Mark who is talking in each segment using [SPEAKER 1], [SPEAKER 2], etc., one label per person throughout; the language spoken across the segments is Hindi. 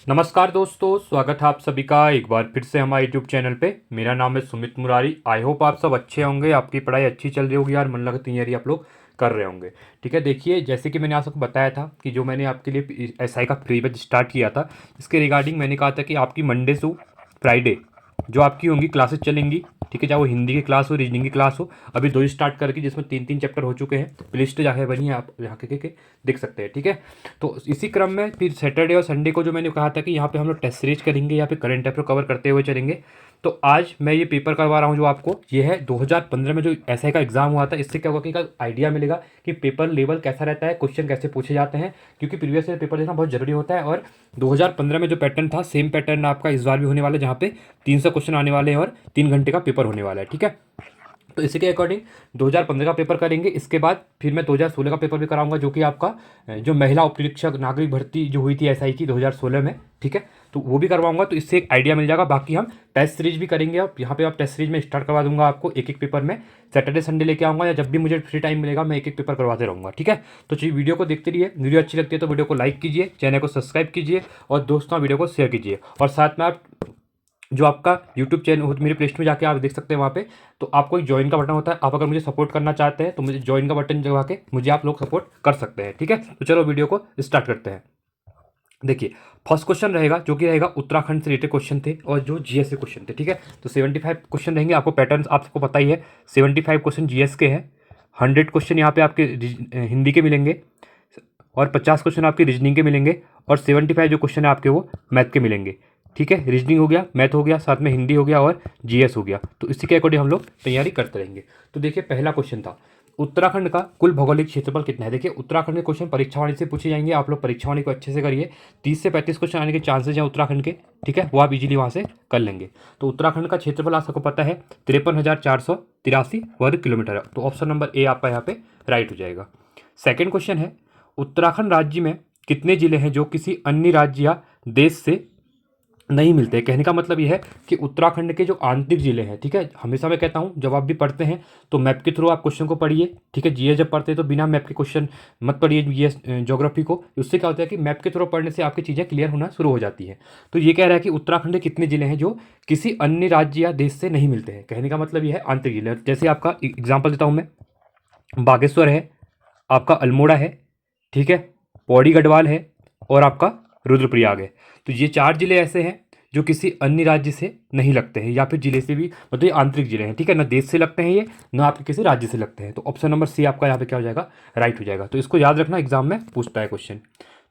[SPEAKER 1] नमस्कार दोस्तों, स्वागत है आप सभी का एक बार फिर से हमारे यूट्यूब चैनल पे। मेरा नाम है सुमित मुरारी। आई होप आप सब अच्छे होंगे, आपकी पढ़ाई अच्छी चल रही होगी यार, मन लगा तैयारी आप लोग कर रहे होंगे। ठीक है, देखिए जैसे कि मैंने आप सबको बताया था कि जो मैंने आपके लिए एसआई का फ्री बैच स्टार्ट किया था, इसके रिगार्डिंग मैंने कहा था कि आपकी मंडे से फ्राइडे जो आपकी होंगी क्लासेस चलेंगी। ठीक है, चाहे वो हिंदी की क्लास हो, रीजनिंग की क्लास हो। अभी 2 स्टार्ट करके जिसमें 3-3 चैप्टर हो चुके हैं। लिस्ट जाके बनी है, आप यहाँ के देख सकते हैं। ठीक है, तो इसी क्रम में फिर सैटरडे और संडे को जो मैंने कहा था कि यहाँ पे हम लोग टेस्ट सीरीज करेंगे, यहाँ पे करंट अफेयर कवर करते हुए चलेंगे। तो आज मैं ये पेपर करवा रहा हूँ जो आपको, ये है 2015 में जो एसआई का एग्जाम हुआ था। इससे क्या होगा कि एक आइडिया मिलेगा कि पेपर लेवल कैसा रहता है, क्वेश्चन कैसे पूछे जाते हैं, क्योंकि प्रीवियस ईयर पेपर देखना बहुत जरूरी होता है। और 2015 में जो पैटर्न था, सेम पैटर्न आपका इस बार भी होने वाला है, जहाँ पे 300 क्वेश्चन आने वाले हैं और 3 घंटे का पेपर होने वाला है। ठीक है, तो इसी के अकॉर्डिंग 2015 का पेपर करेंगे। इसके बाद फिर मैं 2016 का पेपर भी कराऊंगा, जो कि आपका जो महिला उप निरीक्षक नागरिक भर्ती जो हुई थी एसआई की 2016 में। ठीक है, तो वो भी करवाऊंगा, तो इससे एक आइडिया मिल जाएगा। बाकी हम टेस्ट सीरीज भी करेंगे। अब यहाँ पे आप टेस्ट सीरीज में स्टार्ट करवा दूंगा आपको एक एक पेपर में। सैटरडे संडे लेके आऊँगा, या जब भी मुझे फ्री टाइम मिलेगा मैं एक एक पेपर करवाते रहूँगा। ठीक है, तो चलिए वीडियो को देखते रहिए। वीडियो अच्छी लगती है तो वीडियो को लाइक कीजिए, चैनल को सब्सक्राइब कीजिए और दोस्तों वीडियो को शेयर कीजिए। और साथ में आप जो आपका यूट्यूब चैनल हो, मेरे प्ले स्टोर में जाके आप देख सकते हैं। वहाँ पे तो आपको एक ज्वाइन का बटन होता है। आप अगर मुझे सपोर्ट करना चाहते हैं तो मुझे ज्वाइन का बटन दबा के मुझे आप लोग सपोर्ट कर सकते हैं। ठीक है, तो चलो वीडियो को स्टार्ट करते हैं। देखिए, फर्स्ट क्वेश्चन रहेगा जो कि रहेगा उत्तराखंड से रिलेटेड क्वेश्चन थे और जो जीएस के क्वेश्चन थे। ठीक है, तो 75 क्वेश्चन रहेंगे। आपको पैटर्न आप सबको पता ही है। 75 क्वेश्चन जीएस के हैं, 100 क्वेश्चन यहाँ पे आपके हिंदी के मिलेंगे और 50 क्वेश्चन आपके रीजनिंग के मिलेंगे और 75 जो क्वेश्चन है आपके वो मैथ के मिलेंगे। ठीक है, रीजनिंग हो गया, मैथ हो गया, साथ में हिंदी हो गया और जीएस हो गया। तो इसी के अकॉर्डिंग हम लोग तैयारी करते रहेंगे। तो देखिए, पहला क्वेश्चन था उत्तराखंड का कुल भौगोलिक क्षेत्रफल कितना है। देखिए, उत्तराखंड के क्वेश्चन परीक्षावाणी से पूछे जाएंगे। आप लोग परीक्षावाणी को अच्छे से करिए। 30 से 35 क्वेश्चन आने के चांसेस हैं उत्तराखंड के। ठीक है, वो आप इजीली वहाँ से कर लेंगे। तो उत्तराखंड का क्षेत्रफल आप सबको पता है 53,483 वर्ग किलोमीटर है। तो ऑप्शन नंबर ए आपका यहाँ पे राइट हो जाएगा। सेकेंड क्वेश्चन है उत्तराखंड राज्य में कितने जिले हैं जो किसी अन्य राज्य या देश से नहीं मिलते। कहने का मतलब यह है कि उत्तराखंड के जो आंतरिक जिले हैं, ठीक है, हमेशा मैं कहता हूं जब आप भी पढ़ते हैं तो मैप के थ्रू आप क्वेश्चन को पढ़िए। ठीक है, जीएस जब पढ़ते हैं तो बिना मैप के क्वेश्चन मत पढ़िए जीएस ज्योग्राफी को। उससे क्या होता है कि मैप के थ्रू पढ़ने से आपकी चीज़ें क्लियर होना शुरू हो जाती है। तो ये कह रहा है कि उत्तराखंड के कितने जिले हैं जो किसी अन्य राज्य या देश से नहीं मिलते हैं। कहने का मतलब यह है आंतरिक जिले। जैसे आपका एग्जाम्पल देता हूँ मैं, बागेश्वर है, आपका अल्मोड़ा है, ठीक है, पौड़ी गढ़वाल है और आपका रुद्रप्रयाग है। तो ये 4 जिले ऐसे हैं जो किसी अन्य राज्य से नहीं लगते हैं, या फिर जिले से भी, मतलब ये आंतरिक जिले हैं। ठीक है, ना देश से लगते हैं ये, ना आपके किसी राज्य से लगते हैं। तो ऑप्शन नंबर सी आपका यहाँ पे क्या हो जाएगा, राइट हो जाएगा। तो इसको याद रखना, एग्जाम में पूछता है क्वेश्चन।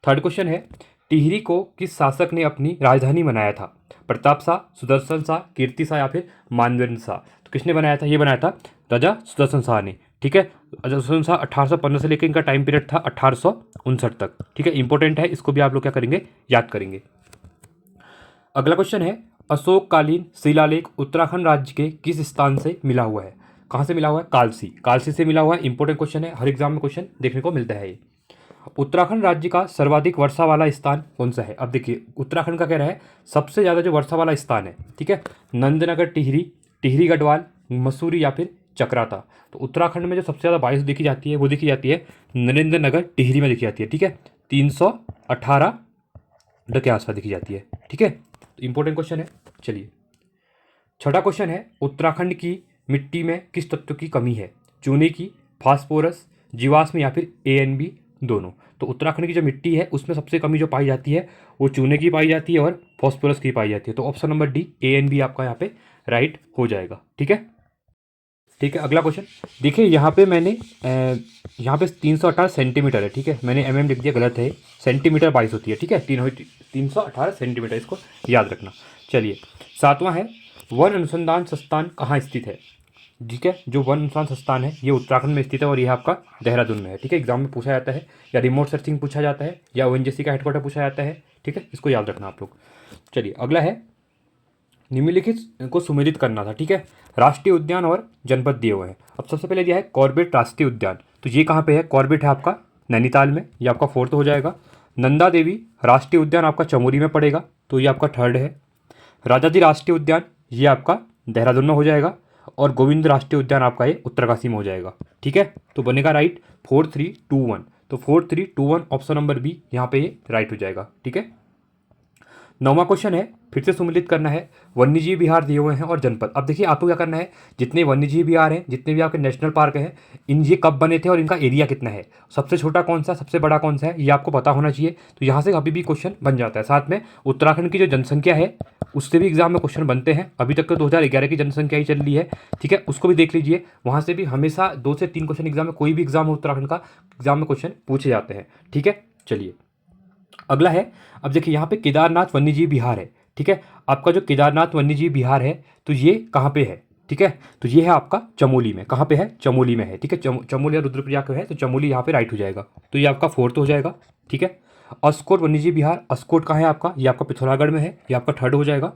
[SPEAKER 1] थर्ड क्वेश्चन है टिहरी को किस शासक ने अपनी राजधानी बनाया था। प्रताप शाह, सुदर्शन शाह, कीर्ति शाह या फिर मानवेंद्र शाह। तो किसने बनाया था, ये बनाया था राजा सुदर्शन शाह ने। ठीक है, राजा सुदर्शन शाह 1815 से लेकर इनका टाइम पीरियड था 1859 तक। ठीक है, इंपॉर्टेंट है, इसको भी आप लोग क्या करेंगे, याद करेंगे। अगला क्वेश्चन है अशोककालीन शिलालेख उत्तराखंड राज्य के किस स्थान से मिला हुआ है। कहाँ से मिला हुआ है, कालसी। कालसी से मिला हुआ है। इंपॉर्टेंट क्वेश्चन है, हर एग्जाम में क्वेश्चन देखने को मिलता है ये। उत्तराखंड राज्य का सर्वाधिक वर्षा वाला स्थान कौन सा है। अब देखिए, उत्तराखंड का कह रहा है सबसे ज़्यादा जो वर्षा वाला स्थान है, ठीक है, नंदनगर टिहरी, टिहरी गढ़वाल, मसूरी या फिर चक्राता। तो उत्तराखंड में जो सबसे ज़्यादा बारिश देखी जाती है वो देखी जाती है नरेंद्र नगर टिहरी में देखी जाती है। ठीक है, 318 के आसपास देखी जाती है। ठीक है, तो इंपॉर्टेंट क्वेश्चन है। चलिए, छठा क्वेश्चन है उत्तराखंड की मिट्टी में किस तत्व की कमी है। चूने की, फास्फोरस, जीवाश्म या फिर ANB दोनों। तो उत्तराखंड की जो मिट्टी है उसमें सबसे कमी जो पाई जाती है वो चूने की पाई जाती है और फास्फोरस की पाई जाती है। तो ऑप्शन नंबर डी ANB आपका यहाँ पे राइट हो जाएगा। ठीक है, ठीक है, अगला क्वेश्चन देखिए, यहाँ पे मैंने यहाँ पे 318 सेंटीमीटर है। ठीक है, मैंने लिख दिया, गलत है, सेंटीमीटर बारिश होती है। ठीक है, 318 सेंटीमीटर, इसको याद रखना। चलिए, सातवां है वन अनुसंधान संस्थान कहाँ स्थित है। ठीक है, जो वन अनुसंधान संस्थान है ये उत्तराखंड में स्थित है और यह आपका देहरादून में है। ठीक है, एग्जाम में पूछा जाता है, या रिमोट सर्चिंग पूछा जाता है, या ONGC का हेडक्वार्टर पूछा जाता है। ठीक है, इसको याद रखना आप लोग। चलिए, अगला है निम्नलिखित को सुमेलित करना था। ठीक है, राष्ट्रीय उद्यान और जनपद दिए हुए हैं। अब सबसे पहले दिया है कॉर्बेट राष्ट्रीय उद्यान। तो ये कहाँ पे है, कॉर्बेट है आपका नैनीताल में, ये आपका फोर्थ हो जाएगा। नंदा देवी राष्ट्रीय उद्यान आपका चमोली में पड़ेगा, तो ये आपका थर्ड है। राजाजी राष्ट्रीय उद्यान ये आपका देहरादून में हो जाएगा। और गोविंद राष्ट्रीय उद्यान आपका ये उत्तरकाशी में हो जाएगा। ठीक है, तो बनेगा राइट 4321। तो 4321 ऑप्शन नंबर बी यहाँ पे ये राइट हो जाएगा। ठीक है, 9वां क्वेश्चन है, फिर से सम्मिलित करना है, वन्यजीव विहार दिए हुए हैं और जनपद। अब देखिए आपको क्या करना है, जितने वन्यजीव विहार हैं, जितने भी आपके नेशनल पार्क हैं, इन ये कब बने थे और इनका एरिया कितना है, सबसे छोटा कौन सा, सबसे बड़ा कौन सा है, ये आपको पता होना चाहिए। तो यहाँ से अभी भी क्वेश्चन बन जाता है। साथ में उत्तराखंड की जो जनसंख्या है उससे भी एग्जाम में क्वेश्चन बनते हैं। अभी तक तो 2011 की जनसंख्या ही चल रही है, ठीक है, उसको भी देख लीजिए। वहाँ से भी हमेशा 2 से 3 क्वेश्चन एग्जाम में, कोई भी एग्जाम हो उत्तराखंड का, एग्जाम में क्वेश्चन पूछे जाते हैं, ठीक है। चलिए अगला है, अब देखिए यहाँ पे केदारनाथ वन्यजीव विहार है, ठीक है। आपका जो केदारनाथ वन्यजीव विहार है तो ये कहाँ पे है, ठीक है, तो ये है आपका चमोली में। कहाँ पे है, चमोली में है, ठीक है। चमोली या रुद्रप्रयाग है, तो चमोली यहाँ पे राइट हो जाएगा। तो ये आपका 4th हो जाएगा, ठीक है। अस्कोट वन्यजीव विहार, अस्कोट कहाँ है आपका, ये आपका पिथौरागढ़ में है, ये आपका 3rd हो जाएगा।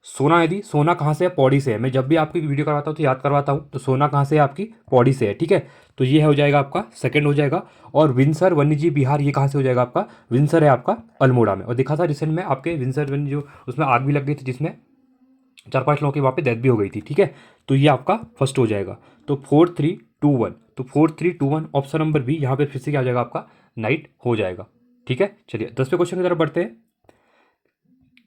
[SPEAKER 1] सोना नदी, सोना कहाँ से है, पौड़ी से है। मैं जब भी आपकी वीडियो करवाता हूँ तो याद करवाता हूँ, तो सोना कहाँ से है, आपकी पौड़ी से है, ठीक है। तो ये हो जाएगा आपका 2nd हो जाएगा। और विंसर वन्यजीव विहार ये कहाँ से हो जाएगा आपका, विंसर है आपका अल्मोड़ा में। और देखा था रिसेंट में आपके विंसर वन्य जो उसमें आग भी लग गई थी, जिसमें 4-5 लोगों की वहाँ पे डेथ भी हो गई थी, ठीक है। तो ये आपका 1st हो जाएगा। तो 4 3 2 1, तो 4 3 2 1 ऑप्शन नंबर बी यहाँ पे फिर से क्या हो जाएगा आपका, नाइट हो जाएगा, ठीक है। चलिए 10वें क्वेश्चन की तरफ बढ़ते हैं।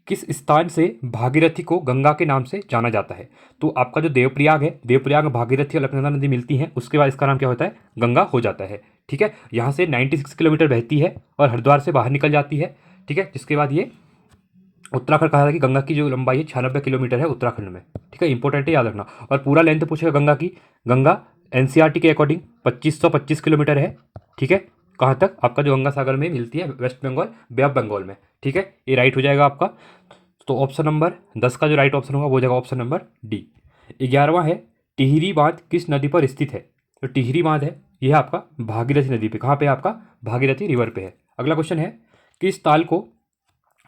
[SPEAKER 1] किस स्थान से भागीरथी को गंगा के नाम से जाना जाता है। तो आपका जो देवप्रयाग है, देवप्रयाग में भागीरथी और अलकनंदा नदी मिलती हैं, उसके बाद इसका नाम क्या होता है, गंगा हो जाता है, ठीक है। यहाँ से 96 किलोमीटर बहती है और हरिद्वार से बाहर निकल जाती है, ठीक है। जिसके बाद ये उत्तराखंड कहा था कि गंगा की जो लंबाई है 96 किलोमीटर है उत्तराखंड में, ठीक है। इंपॉर्टेंट है, याद रखना। और पूरा लेंथ पूछेगा गंगा की, गंगा एनसीईआरटी के अकॉर्डिंग 2525 किलोमीटर है, ठीक है। कहाँ तक, आपका जो गंगा सागर में मिलती है, West Bengal, Bay of Bengal में, ठीक है। ये राइट हो जाएगा आपका। तो ऑप्शन नंबर 10 का जो राइट ऑप्शन होगा वो हो जाएगा ऑप्शन नंबर डी। 11वां है, टिहरी बांध किस नदी पर स्थित है। तो टिहरी बांध है, यह आपका भागीरथी नदी पे, कहाँ पे है आपका, भागीरथी रिवर पे है। अगला क्वेश्चन है, किस ताल को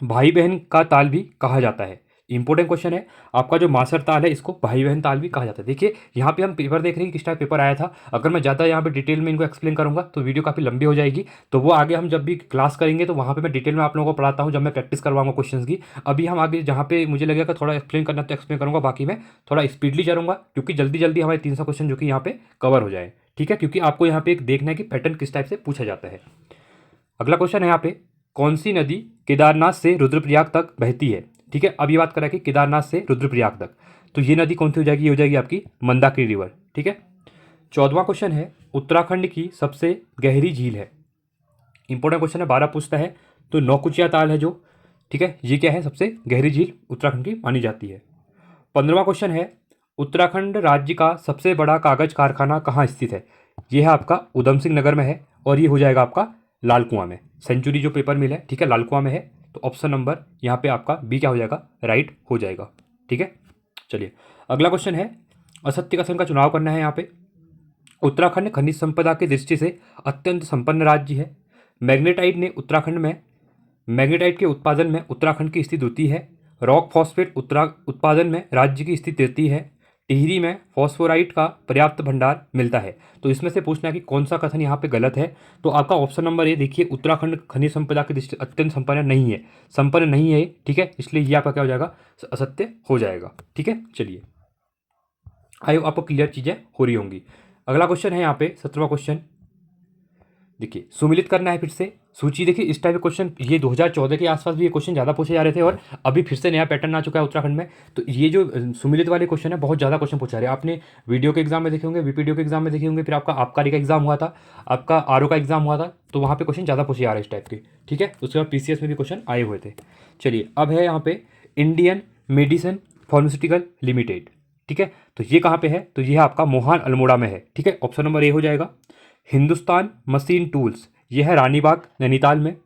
[SPEAKER 1] भाई बहन का ताल भी कहा जाता है। इंपॉर्टेंट क्वेश्चन है। आपका जो मासर ताल है इसको भाई बहन ताल भी कहा जाता है। देखिए यहाँ पे हम पेपर देख रहे हैं कि किस टाइप पेपर आया था। अगर मैं ज़्यादा यहाँ पे डिटेल में इनको एक्सप्लेन करूँगा तो वीडियो काफ़ी लंबी हो जाएगी, तो वो आगे हम जब भी क्लास करेंगे तो वहाँ पे मैं डिटेल में आप लोगों को पढ़ाता हूँ, जब मैं प्रैक्टिस करवाऊंगा क्वेश्चन की। अभी हम आगे जहाँ पे मुझे लगेगा थोड़ा एक्सप्लेन करना तो एक्सप्लेन करूँगा, बाकी मैं थोड़ा स्पीडली चलूँगा क्योंकि जल्दी जल्दी हमारे 300 क्वेश्चन जो कि यहाँ पे कवर हो जाए, ठीक है। क्योंकि आपको यहाँ पे एक देखना है कि पैटर्न किस टाइप से पूछा जाता है। अगला क्वेश्चन है यहाँ पे, कौन सी नदी केदारनाथ से रुद्रप्रयाग तक बहती है, ठीक है। अब ये बात करें कि केदारनाथ से रुद्रप्रयाग तक, तो ये नदी कौन सी हो जाएगी, ये हो जाएगी आपकी मंदाकिनी रिवर, ठीक है। 14वां क्वेश्चन है, उत्तराखंड की सबसे गहरी झील है। इंपॉर्टेंट क्वेश्चन है, 12 पूछता है। तो नौकुचिया ताल है जो, ठीक है, ये क्या है, सबसे गहरी झील उत्तराखंड की मानी जाती है। 15वां क्वेश्चन है, उत्तराखंड राज्य का सबसे बड़ा कागज कारखाना कहाँ स्थित है। यह है आपका उधम सिंह नगर में है और ये हो जाएगा आपका लाल कुआं में। सेंचुरी जो पेपर मिल है, ठीक है, लाल कुआं में है। तो ऑप्शन नंबर यहाँ पे आपका बी क्या हो जाएगा, राइट हो जाएगा, ठीक है। चलिए अगला क्वेश्चन है, असत्य कथन का चुनाव करना है यहाँ पे। उत्तराखंड खनिज संपदा की दृष्टि से अत्यंत संपन्न राज्य है। मैग्नेटाइट ने उत्तराखंड में, मैग्नेटाइट के उत्पादन में उत्तराखंड की स्थिति द्वितीय है। रॉक फॉस्फेट उत्पादन में राज्य की स्थिति तृतीय है। टिहरी में फॉस्फोराइट का पर्याप्त भंडार मिलता है। तो इसमें से पूछना है कि कौन सा कथन यहाँ पे गलत है। तो आपका ऑप्शन नंबर ए देखिए, उत्तराखंड खनिज संपदा की दृष्टि अत्यंत संपन्न नहीं है, संपन्न नहीं है, ठीक है। इसलिए ये आपका क्या हो जाएगा, असत्य हो जाएगा, ठीक है। चलिए आई आपको क्लियर चीज़ें हो रही होंगी। अगला क्वेश्चन है यहाँ पे 17वां क्वेश्चन, देखिए सुमिलित करना है फिर से सूची। देखिए इस टाइप के क्वेश्चन ये 2014 के आसपास भी ये क्वेश्चन ज़्यादा पूछे जा रहे थे और अभी फिर से नया पैटर्न आ चुका है उत्तराखंड में। तो ये जो सुमिलित वाले क्वेश्चन है बहुत ज़्यादा क्वेश्चन पूछा रहे हैं। आपने वीडियो के एग्जाम में देखे होंगे, वीपीडीओ के एग्जाम में देखे होंगे, फिर आपका आबकारी का एग्जाम हुआ था, आपका आरओ का एग्जाम हुआ था, तो वहाँ पर क्वेश्चन ज़्यादा पूछे जा रहे हैं इस टाइप के, ठीक है। उसके बाद पीसीएस में भी क्वेश्चन आए हुए थे। चलिए अब है यहाँ पे इंडियन मेडिसिन फार्मास्यूटिकल लिमिटेड, ठीक है। तो ये कहाँ पे है, तो ये आपका मोहान अल्मोड़ा में है, ठीक है। ऑप्शन नंबर ए हो जाएगा। हिंदुस्तान मशीन टूल्स ये है रानीबाग नैनीताल में,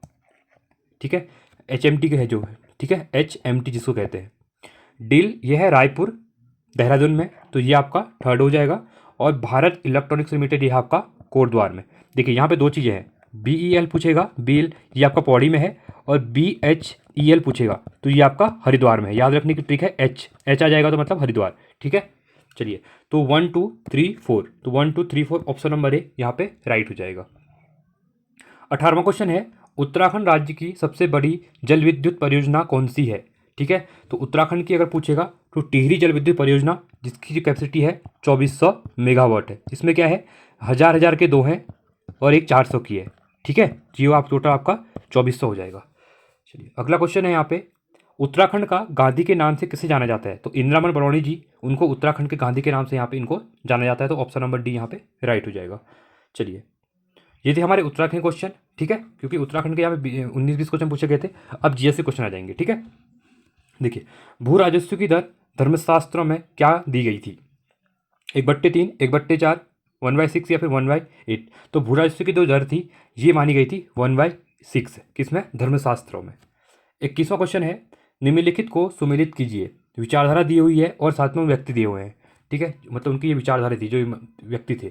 [SPEAKER 1] ठीक है। एचएमटी के है जो है, ठीक है, एचएमटी जिसको कहते हैं। डील ये है रायपुर देहरादून में, तो ये आपका 3rd हो जाएगा। और भारत इलेक्ट्रॉनिक्स लिमिटेड ये आपका कोटद्वार में। देखिए यहाँ पे 2 चीज़ें हैं, बीईएल पूछेगा, बीएल ये आपका पौड़ी में है, और बीएचईएल पूछेगा तो ये आपका हरिद्वार में है। याद रखने की ट्रिक है, एच आ जाएगा तो मतलब हरिद्वार, ठीक है। चलिए तो 1 2 3 4, तो 1 2 3 4 ऑप्शन नंबर ए यहाँ पे राइट हो जाएगा। 18वां क्वेश्चन है, उत्तराखंड राज्य की सबसे बड़ी जल विद्युत परियोजना कौन सी है, ठीक है। तो उत्तराखंड की अगर पूछेगा तो टिहरी जल विद्युत परियोजना, जिसकी जो कैपेसिटी है 2400 मेगावाट है। इसमें क्या है, 1000 के 2 हैं और एक 400 की है, ठीक है। जियो आप टोटल आपका 2400 हो जाएगा। चलिए अगला क्वेश्चन है यहाँ पे, उत्तराखंड का गांधी के नाम से किसे जाना जाता है? तो इंदिरामन बरौनी जी, उनको उत्तराखंड के गांधी के नाम से यहाँ पे इनको जाना जाता है। तो ऑप्शन नंबर डी यहाँ पे राइट हो जाएगा। चलिए, ये थे हमारे उत्तराखंड क्वेश्चन, ठीक है, क्योंकि उत्तराखंड के यहाँ पे 19-20 क्वेश्चन पूछे गए थे। अब जीएस के क्वेश्चन आ जाएंगे, ठीक है। देखिए, भू राजस्व की दर धर्मशास्त्रों में क्या दी गई थी? 1/3, 1/4, 1/6 या फिर 1/8। तो भू राजस्व की जो दर थी ये मानी गई थी 1/6, किसमें? धर्मशास्त्रों में। 21वां क्वेश्चन है, निम्नलिखित को सुमेलित कीजिए। विचारधारा दी हुई है और साथ में व्यक्ति दिए हुए हैं, ठीक है, मतलब उनकी ये विचारधारा थी, जो व्यक्ति थे।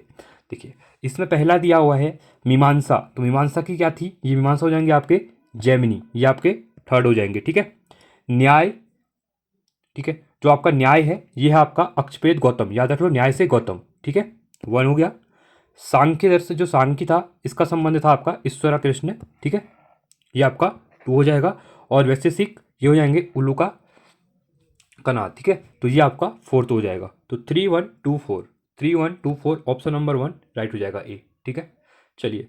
[SPEAKER 1] देखिए, इसमें पहला दिया हुआ है मीमांसा। तो मीमांसा की क्या थी? ये मीमांसा हो जाएंगे आपके जैमिनी, ये आपके थर्ड हो जाएंगे, ठीक है। न्याय, ठीक है, जो आपका न्याय है ये है आपका अक्षपेद गौतम, याद रख लो, न्याय से गौतम, ठीक है, 1 हो गया। सांख्य दर्शन, जो सांख्य था इसका संबंध था आपका ईश्वरा कृष्ण, ठीक है, ये आपका 2 हो जाएगा। और वैशेषिक ये हो जाएंगे उल्लूका कनाद, ठीक है, तो ये आपका 4th हो जाएगा। तो 3-1-2-4, 3-1-2-4 ऑप्शन नंबर 1 राइट हो जाएगा ए, ठीक है। चलिए,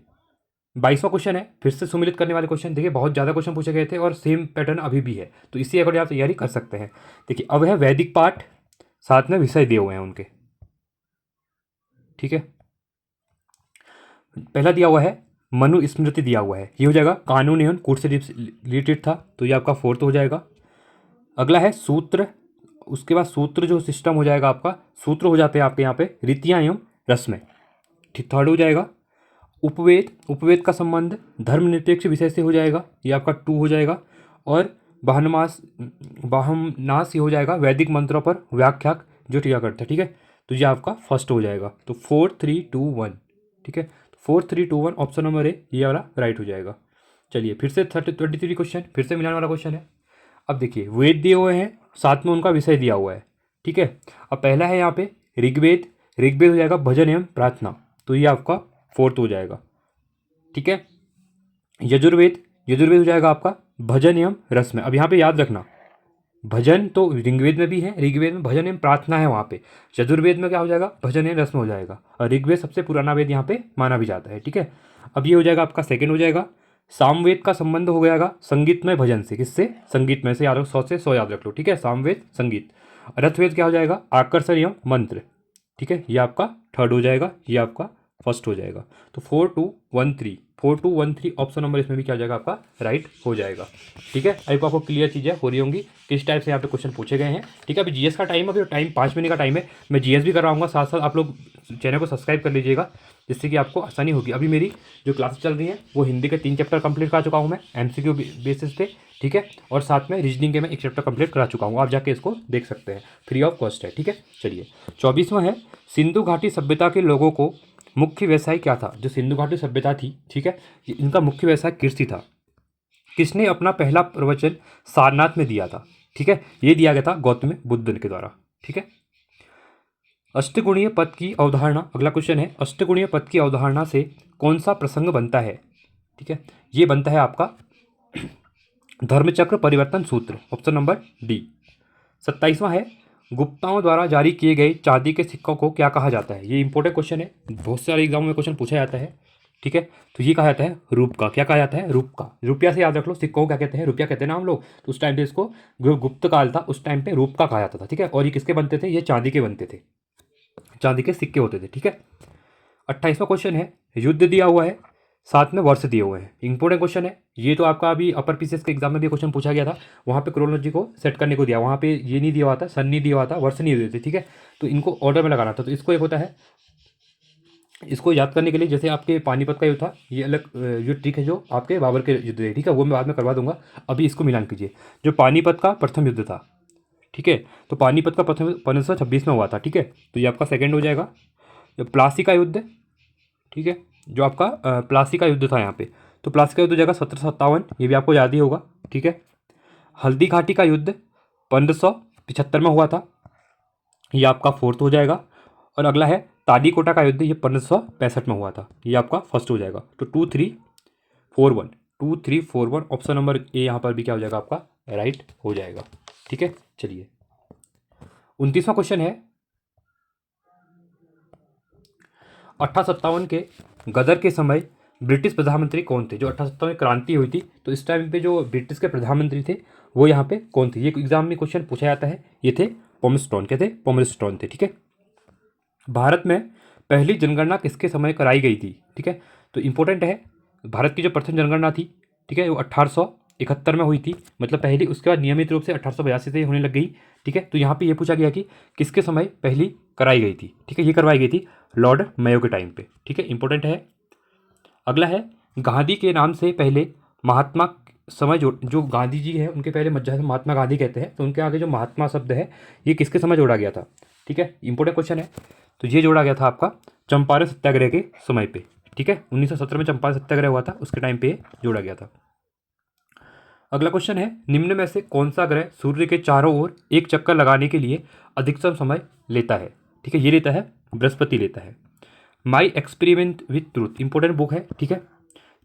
[SPEAKER 1] 22वां क्वेश्चन है, फिर से सुमिलित करने वाले क्वेश्चन। देखिए, बहुत ज़्यादा क्वेश्चन पूछे गए थे और सेम पैटर्न अभी भी है, तो इसी अकॉर्डिंग आप तैयारी कर सकते हैं। देखिए, अब है वैदिक पाठ, साथ में विषय दिए हुए हैं उनके, ठीक है। पहला दिया हुआ है मनु स्मृति, दिया हुआ है, ये हो जाएगा कानून एवं कोर्ट से रिलेटेड था, तो ये आपका 4th हो जाएगा। अगला है सूत्र, उसके बाद सूत्र जो सिस्टम हो जाएगा आपका, सूत्र हो जाते हैं आपके यहाँ पे रीतियाँ एवं रस्में, ठीक, 3rd हो जाएगा। उपवेद, उपवेद का संबंध धर्मनिरपेक्ष विषय से हो जाएगा, ये आपका 2 हो जाएगा। और बाहमनास ये हो जाएगा वैदिक मंत्रों पर व्याख्या जो टीका करता है, ठीक है, तो ये आपका 1st हो जाएगा। तो 4-3-2-1, ठीक है, 4-3-2-1 ऑप्शन नंबर ए ये वाला राइट हो जाएगा। चलिए, फिर से 23 क्वेश्चन, फिर से मिलाने वाला क्वेश्चन है। अब देखिए, वेद दिए हुए हैं, साथ में उनका विषय दिया हुआ है, ठीक है। अब पहला है यहाँ पे ऋग्वेद, ऋग्वेद हो जाएगा भजन एवं प्रार्थना, तो ये आपका 4th हो जाएगा, ठीक है। यजुर्वेद, यजुर्वेद हो जाएगा आपका भजन एवं रस में। अब यहाँ पे याद रखना, भजन तो ऋग्वेद में भी है, ऋग्वेद में भजन एवं प्रार्थना है वहाँ पे, यजुर्वेद में क्या हो जाएगा? भजन एवं रस में हो जाएगा। और ऋग्वेद सबसे पुराना वेद यहाँ पे माना भी जाता है, ठीक है। अब ये हो जाएगा आपका 2nd हो जाएगा। सामवेद का संबंध हो जाएगा संगीतमय भजन से, किससे? संगीतमय से, याद रखो, 100 से 100 याद रख लो, ठीक है। सामवेद संगीत। रथवेद क्या हो जाएगा? आकर्षण एवं मंत्र, ठीक है, ये आपका 3rd हो जाएगा, ये आपका 1st हो जाएगा। तो 4-2-1-3, 4-2-1-3 ऑप्शन नंबर इसमें भी क्या हो जाएगा? आपका राइट हो जाएगा, ठीक है। अभी आपको क्लियर चीज़ें हो रही होंगी किस टाइप से यहाँ पे क्वेश्चन पूछे गए हैं, ठीक है। अभी जीएस का टाइम, अभी टाइम 5 मिनट का टाइम है, मैं जीएस भी करवाऊंगा, साथ साथ आप लोग चैनल को सब्सक्राइब कर लीजिएगा, जिससे कि आपको आसानी होगी। अभी मेरी जो क्लासेस चल रही हैं वो हिंदी के 3 चैप्टर कंप्लीट करा चुका हूँ मैं एमसीक्यू बेसिस पे, ठीक है, और साथ में रीजनिंग के मैं 1 चैप्टर कंप्लीट करा चुका हूँ, आप जाके इसको देख सकते हैं, फ्री ऑफ कॉस्ट है, ठीक है। चलिए, 24वां है, सिंधु घाटी सभ्यता के लोगों को मुख्य व्यवसाय क्या था? जो सिंधु घाटी सभ्यता थी, ठीक है, इनका मुख्य व्यवसाय कृषि था। किसने अपना पहला प्रवचन सारनाथ में दिया था? ठीक है, ये दिया गया था गौतम बुद्ध के द्वारा, ठीक है। अष्टगुणीय पद की अवधारणा, अगला क्वेश्चन है, अष्टगुणीय पद की अवधारणा से कौन सा प्रसंग बनता है? ठीक है, ये बनता है आपका धर्मचक्र परिवर्तन सूत्र, ऑप्शन नंबर डी। 27वां है, गुप्ताओं द्वारा जारी किए गए चांदी के सिक्कों को क्या कहा जाता है? ये इंपॉर्टेंट क्वेश्चन है, बहुत सारे एग्जाम में क्वेश्चन पूछा जाता है, ठीक है। तो ये कहा जाता है रूप का, क्या कहा जाता है? रूप का। रुपया से याद रख लो, सिक्कों को क्या कहते हैं? रुपया कहते हैं ना हम लोग, तो उस टाइम पे इसको, जो गुप्त काल था उस टाइम पे रूप का कहा जाता था, ठीक है। और ये किसके बनते थे? ये चांदी के बनते थे, चांदी के सिक्के होते थे, ठीक है। 28वां क्वेश्चन है, युद्ध दिया हुआ है, साथ में वर्ष दिए हुए हैं, इंपॉर्टेंट क्वेश्चन है ये। तो आपका अभी अपर पीसीएस के एग्जाम में भी क्वेश्चन पूछा गया था, वहाँ पे क्रोनोलॉजी को सेट करने को दिया, वहाँ पे ये नहीं दिया हुआ था, सन नहीं दिया हुआ था, वर्ष नहीं दिए थे, ठीक है। तो इनको ऑर्डर में लगाना था, तो इसको एक होता है, इसको याद करने के लिए, जैसे आपके पानीपत का युद्ध था, ये अलग युद्ध, ठीक है, जो आपके बाबर के युद्ध थे, ठीक है, वो मैं बाद में करवा दूंगा। अभी इसको मिलान कीजिए, जो पानीपत का प्रथम युद्ध था, ठीक है, तो पानीपत का प्रथम 1526 में हुआ था, ठीक है, तो ये आपका 2nd हो जाएगा। प्लासी का युद्ध, ठीक है, जो आपका प्लासी का युद्ध था यहाँ पे, तो प्लासी का युद्ध हो जाएगा 1757, ये भी आपको याद ही होगा, ठीक है। हल्दी घाटी का युद्ध 1575 में हुआ था, ये आपका 4th हो जाएगा। और अगला है तालीकोटा का युद्ध, ये 1565 में हुआ था, ये आपका 1st हो जाएगा। तो 2-3-4-1, 2-3-4-1 ऑप्शन नंबर ए यहाँ पर भी क्या हो जाएगा? आपका राइट हो जाएगा, ठीक है। चलिए, 29वां क्वेश्चन है, 1857 के गदर के समय ब्रिटिश प्रधानमंत्री कौन थे? जो 1857 में क्रांति हुई थी, तो इस टाइम पे जो ब्रिटिश के प्रधानमंत्री थे वो यहाँ पे कौन थी, ये एग्जाम में क्वेश्चन पूछा जाता है। ये थे पोमस्टोन, क्या थे, पोमस्टोन थे, ठीक है। भारत में पहली जनगणना किसके समय कराई गई थी, ठीक है। तो इंपॉर्टेंट है, भारत की जो प्रथम जनगणना थी, ठीक है, वो 1871 में हुई थी, मतलब पहली। उसके बाद नियमित रूप से 1882 से होने लग गई, ठीक है। तो यहाँ पे ये पूछा गया कि किसके समय पहली कराई गई थी, ठीक है। ये करवाई गई थी लॉर्ड मेयो के टाइम पे, ठीक है, इंपॉर्टेंट है। अगला है, गांधी के नाम से पहले महात्मा समय जो गांधी जी है उनके पहले जैसे महात्मा गांधी कहते हैं, तो उनके आगे जो महात्मा शब्द है ये किसके समय जोड़ा गया था, ठीक है, इंपॉर्टेंट क्वेश्चन है। तो ये जोड़ा गया था आपका चंपारण सत्याग्रह के समय पे, ठीक है। 1917 में चंपारण सत्याग्रह हुआ था, उसके टाइम पे जोड़ा गया था। अगला क्वेश्चन है, निम्न में से कौन सा ग्रह सूर्य के चारों ओर एक चक्कर लगाने के लिए अधिकतम समय लेता है, ठीक है। ये लेता है बृहस्पति लेता है। My experiment with truth, important book है, ठीक है,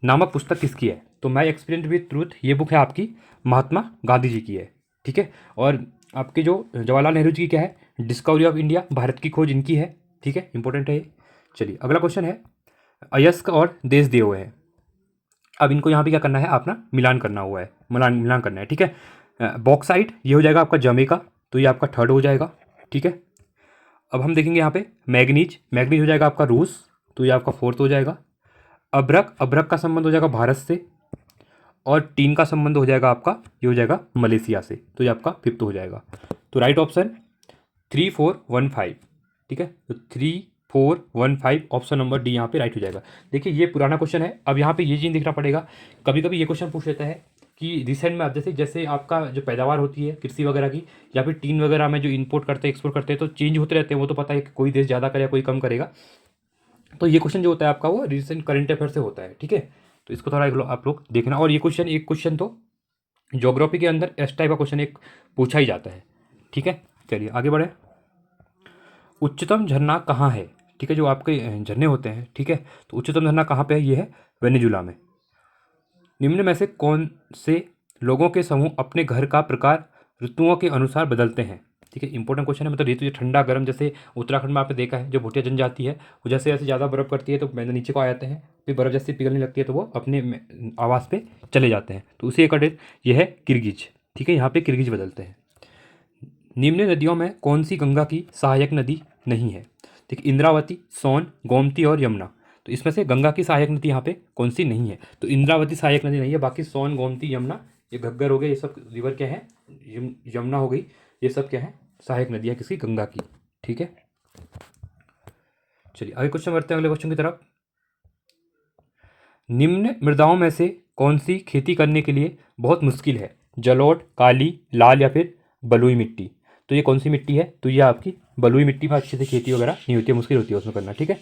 [SPEAKER 1] नामक पुस्तक किसकी है। तो माई एक्सपेरिमेंट विथ ट्रूथ ये बुक है आपकी महात्मा गांधी जी की है, ठीक है। और आपके जो जवाहरलाल नेहरू जी की क्या है, डिस्कवरी ऑफ इंडिया, भारत की खोज इनकी है, ठीक है, इंपॉर्टेंट है ये। चलिए अगला क्वेश्चन है, अयस्क और देश दिए हुए हैं। अब इनको यहाँ पे क्या करना है, अपना मिलान करना हुआ है, मिलान करना है, ठीक है। बॉक्साइट ये हो जाएगा आपका जमेका, तो ये आपका थर्ड हो जाएगा, ठीक है। अब हम देखेंगे यहाँ पे मैग्नीज, मैग्नीज हो जाएगा आपका रूस, तो ये आपका फोर्थ हो जाएगा। अभ्रक, अभ्रक का संबंध हो जाएगा भारत से, और टीन का संबंध हो जाएगा आपका, ये हो जाएगा मलेशिया से, तो ये आपका फिफ्थ हो जाएगा। तो राइट ऑप्शन 3415, ठीक है। तो 3415 ऑप्शन नंबर डी यहाँ पे राइट हो जाएगा। देखिए ये पुराना क्वेश्चन है, अब यहाँ पे ये चीज़ देखना पड़ेगा, कभी कभी ये क्वेश्चन पूछ लेता है कि रिसेंट में आप जैसे जैसे आपका जो पैदावार होती है कृषि वगैरह की, या फिर टीन वगैरह में जो इंपोर्ट करते हैं एक्सपोर्ट करते हैं, तो चेंज होते रहते हैं, वो तो पता है कि कोई देश ज़्यादा करेगा कोई कम करेगा। तो ये क्वेश्चन जो होता है आपका वो रिसेंट करंट अफेयर से होता है, ठीक है। तो इसको थोड़ा आप लोग देखना। और ये क्वेश्चन, एक क्वेश्चन तो ज्योग्राफी के अंदर इस टाइप का क्वेश्चन एक पूछा ही जाता है, ठीक है। चलिए आगे बढ़े। उच्चतम झरना कहाँ है, ठीक है, जो आपके झरने होते हैं, ठीक है। तो उच्चतम झरना कहाँ पे है, ये है वेनेजुला में। निम्न में से कौन से लोगों के समूह अपने घर का प्रकार ऋतुओं के अनुसार बदलते हैं, ठीक है, इंपॉर्टेंट क्वेश्चन है। मतलब ऋतु ठंडा गर्म, जैसे उत्तराखंड में आपने देखा है जो भोटिया जनजाति है वो जैसे जैसे ज़्यादा बर्फ़ पड़ती है तो मैंने नीचे को आ जाते हैं, फिर बर्फ़ जैसे पिघलने लगती है तो वो अपने आवास पे चले जाते हैं। तो उसी अकॉर्डिंग ये है किर्गिज, ठीक है, यहाँ पे किर्गिज बदलते हैं। निम्न नदियों में कौन सी गंगा की सहायक नदी नहीं है, ठीक, इंद्रावती, सोन, गोमती और यमुना। तो इसमें से गंगा की सहायक नदी यहाँ पे कौन सी नहीं है, तो इंद्रावती सहायक नदी नहीं है, बाकी सोन, गोमती, यमुना, ये घग्गर हो गए, ये सब रिवर क्या है, यमुना हो गई, ये सब क्या है सहायक नदियाँ किसी गंगा की, ठीक है। चलिए आगे क्वेश्चन बढ़ते हैं अगले क्वेश्चन की तरफ। निम्न मृदाओं में से कौन सी खेती करने के लिए बहुत मुश्किल है, जलोढ़, काली, लाल या फिर बलुई मिट्टी। तो ये कौन सी मिट्टी है, तो ये आपकी बलुई मिट्टी में अच्छे से खेती वगैरह नहीं होती है, मुश्किल होती है उसमें करना, ठीक है।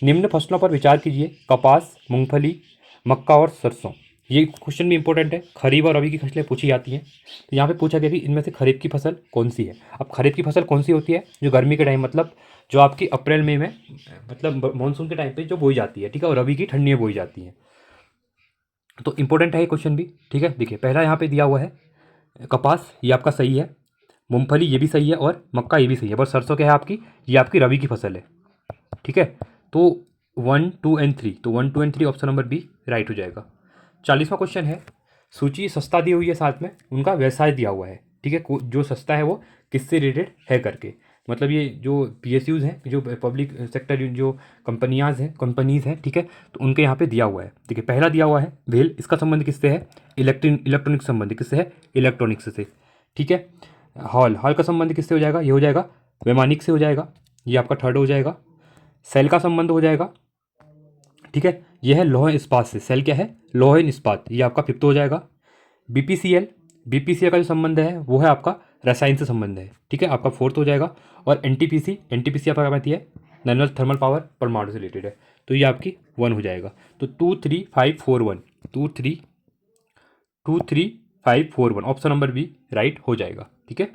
[SPEAKER 1] निम्न फसलों पर विचार कीजिए, कपास, मूंगफली, मक्का और सरसों। ये क्वेश्चन भी इंपॉर्टेंट है, खरीफ और रबी की फसलें पूछी जाती हैं। तो यहाँ पे पूछा गया कि इनमें से खरीफ की फसल कौन सी है। अब खरीफ की फसल कौन सी होती है, जो गर्मी के टाइम, मतलब जो आपकी अप्रैल मई में, मतलब मानसून के टाइम पे जो बोई जाती है, ठीक है, और रबी की ठंडी में बोई जाती है। तो इंपॉर्टेंट है ये क्वेश्चन भी, ठीक है। देखिए पहला यहाँ पे दिया हुआ है कपास, ये आपका सही है, मूंगफली ये भी सही है, और मक्का ये भी सही है, बस सरसों क्या है आपकी, ये आपकी रबी की फसल है, ठीक है। तो 1, 2 एंड 3, तो 1, 2 and 3 option number B right हो जाएगा। 40वां क्वेश्चन है, सूची सस्ता दी हुई है, साथ में उनका व्यवसाय दिया हुआ है, ठीक है, जो सस्ता है वो किससे रिलेटेड है करके। मतलब ये जो PSUs हैं, जो पब्लिक सेक्टर जो कंपनीज हैं, ठीक है, तो उनके यहाँ पे दिया हुआ है। देखिए पहला दिया हुआ है भेल, इसका संबंध किससे है, इलेक्ट्रॉनिक संबंध किससे है, इलेक्ट्रॉनिक्स से, ठीक है। हॉल का संबंध किससे हो जाएगा, ये हो जाएगा वैमानिक से हो जाएगा, ये आपका थर्ड हो जाएगा। सेल का संबंध हो जाएगा, ठीक है, यह है लौह इस्पात से, सेल क्या है, लौह इस्पात, ये आपका फिफ्थ हो जाएगा। बीपीसीएल का जो संबंध है वो है आपका रसायन से संबंध है, ठीक है, आपका फोर्थ हो जाएगा। और एनटीपीसी आपका कहती है नैनो थर्मल पावर, परमाणु से रिलेटेड है, तो ये आपकी 1 हो जाएगा। तो 2, 3, 5, 4, 1, 2, 3, 5, 4, 1 ऑप्शन नंबर बी राइट हो जाएगा, ठीक है।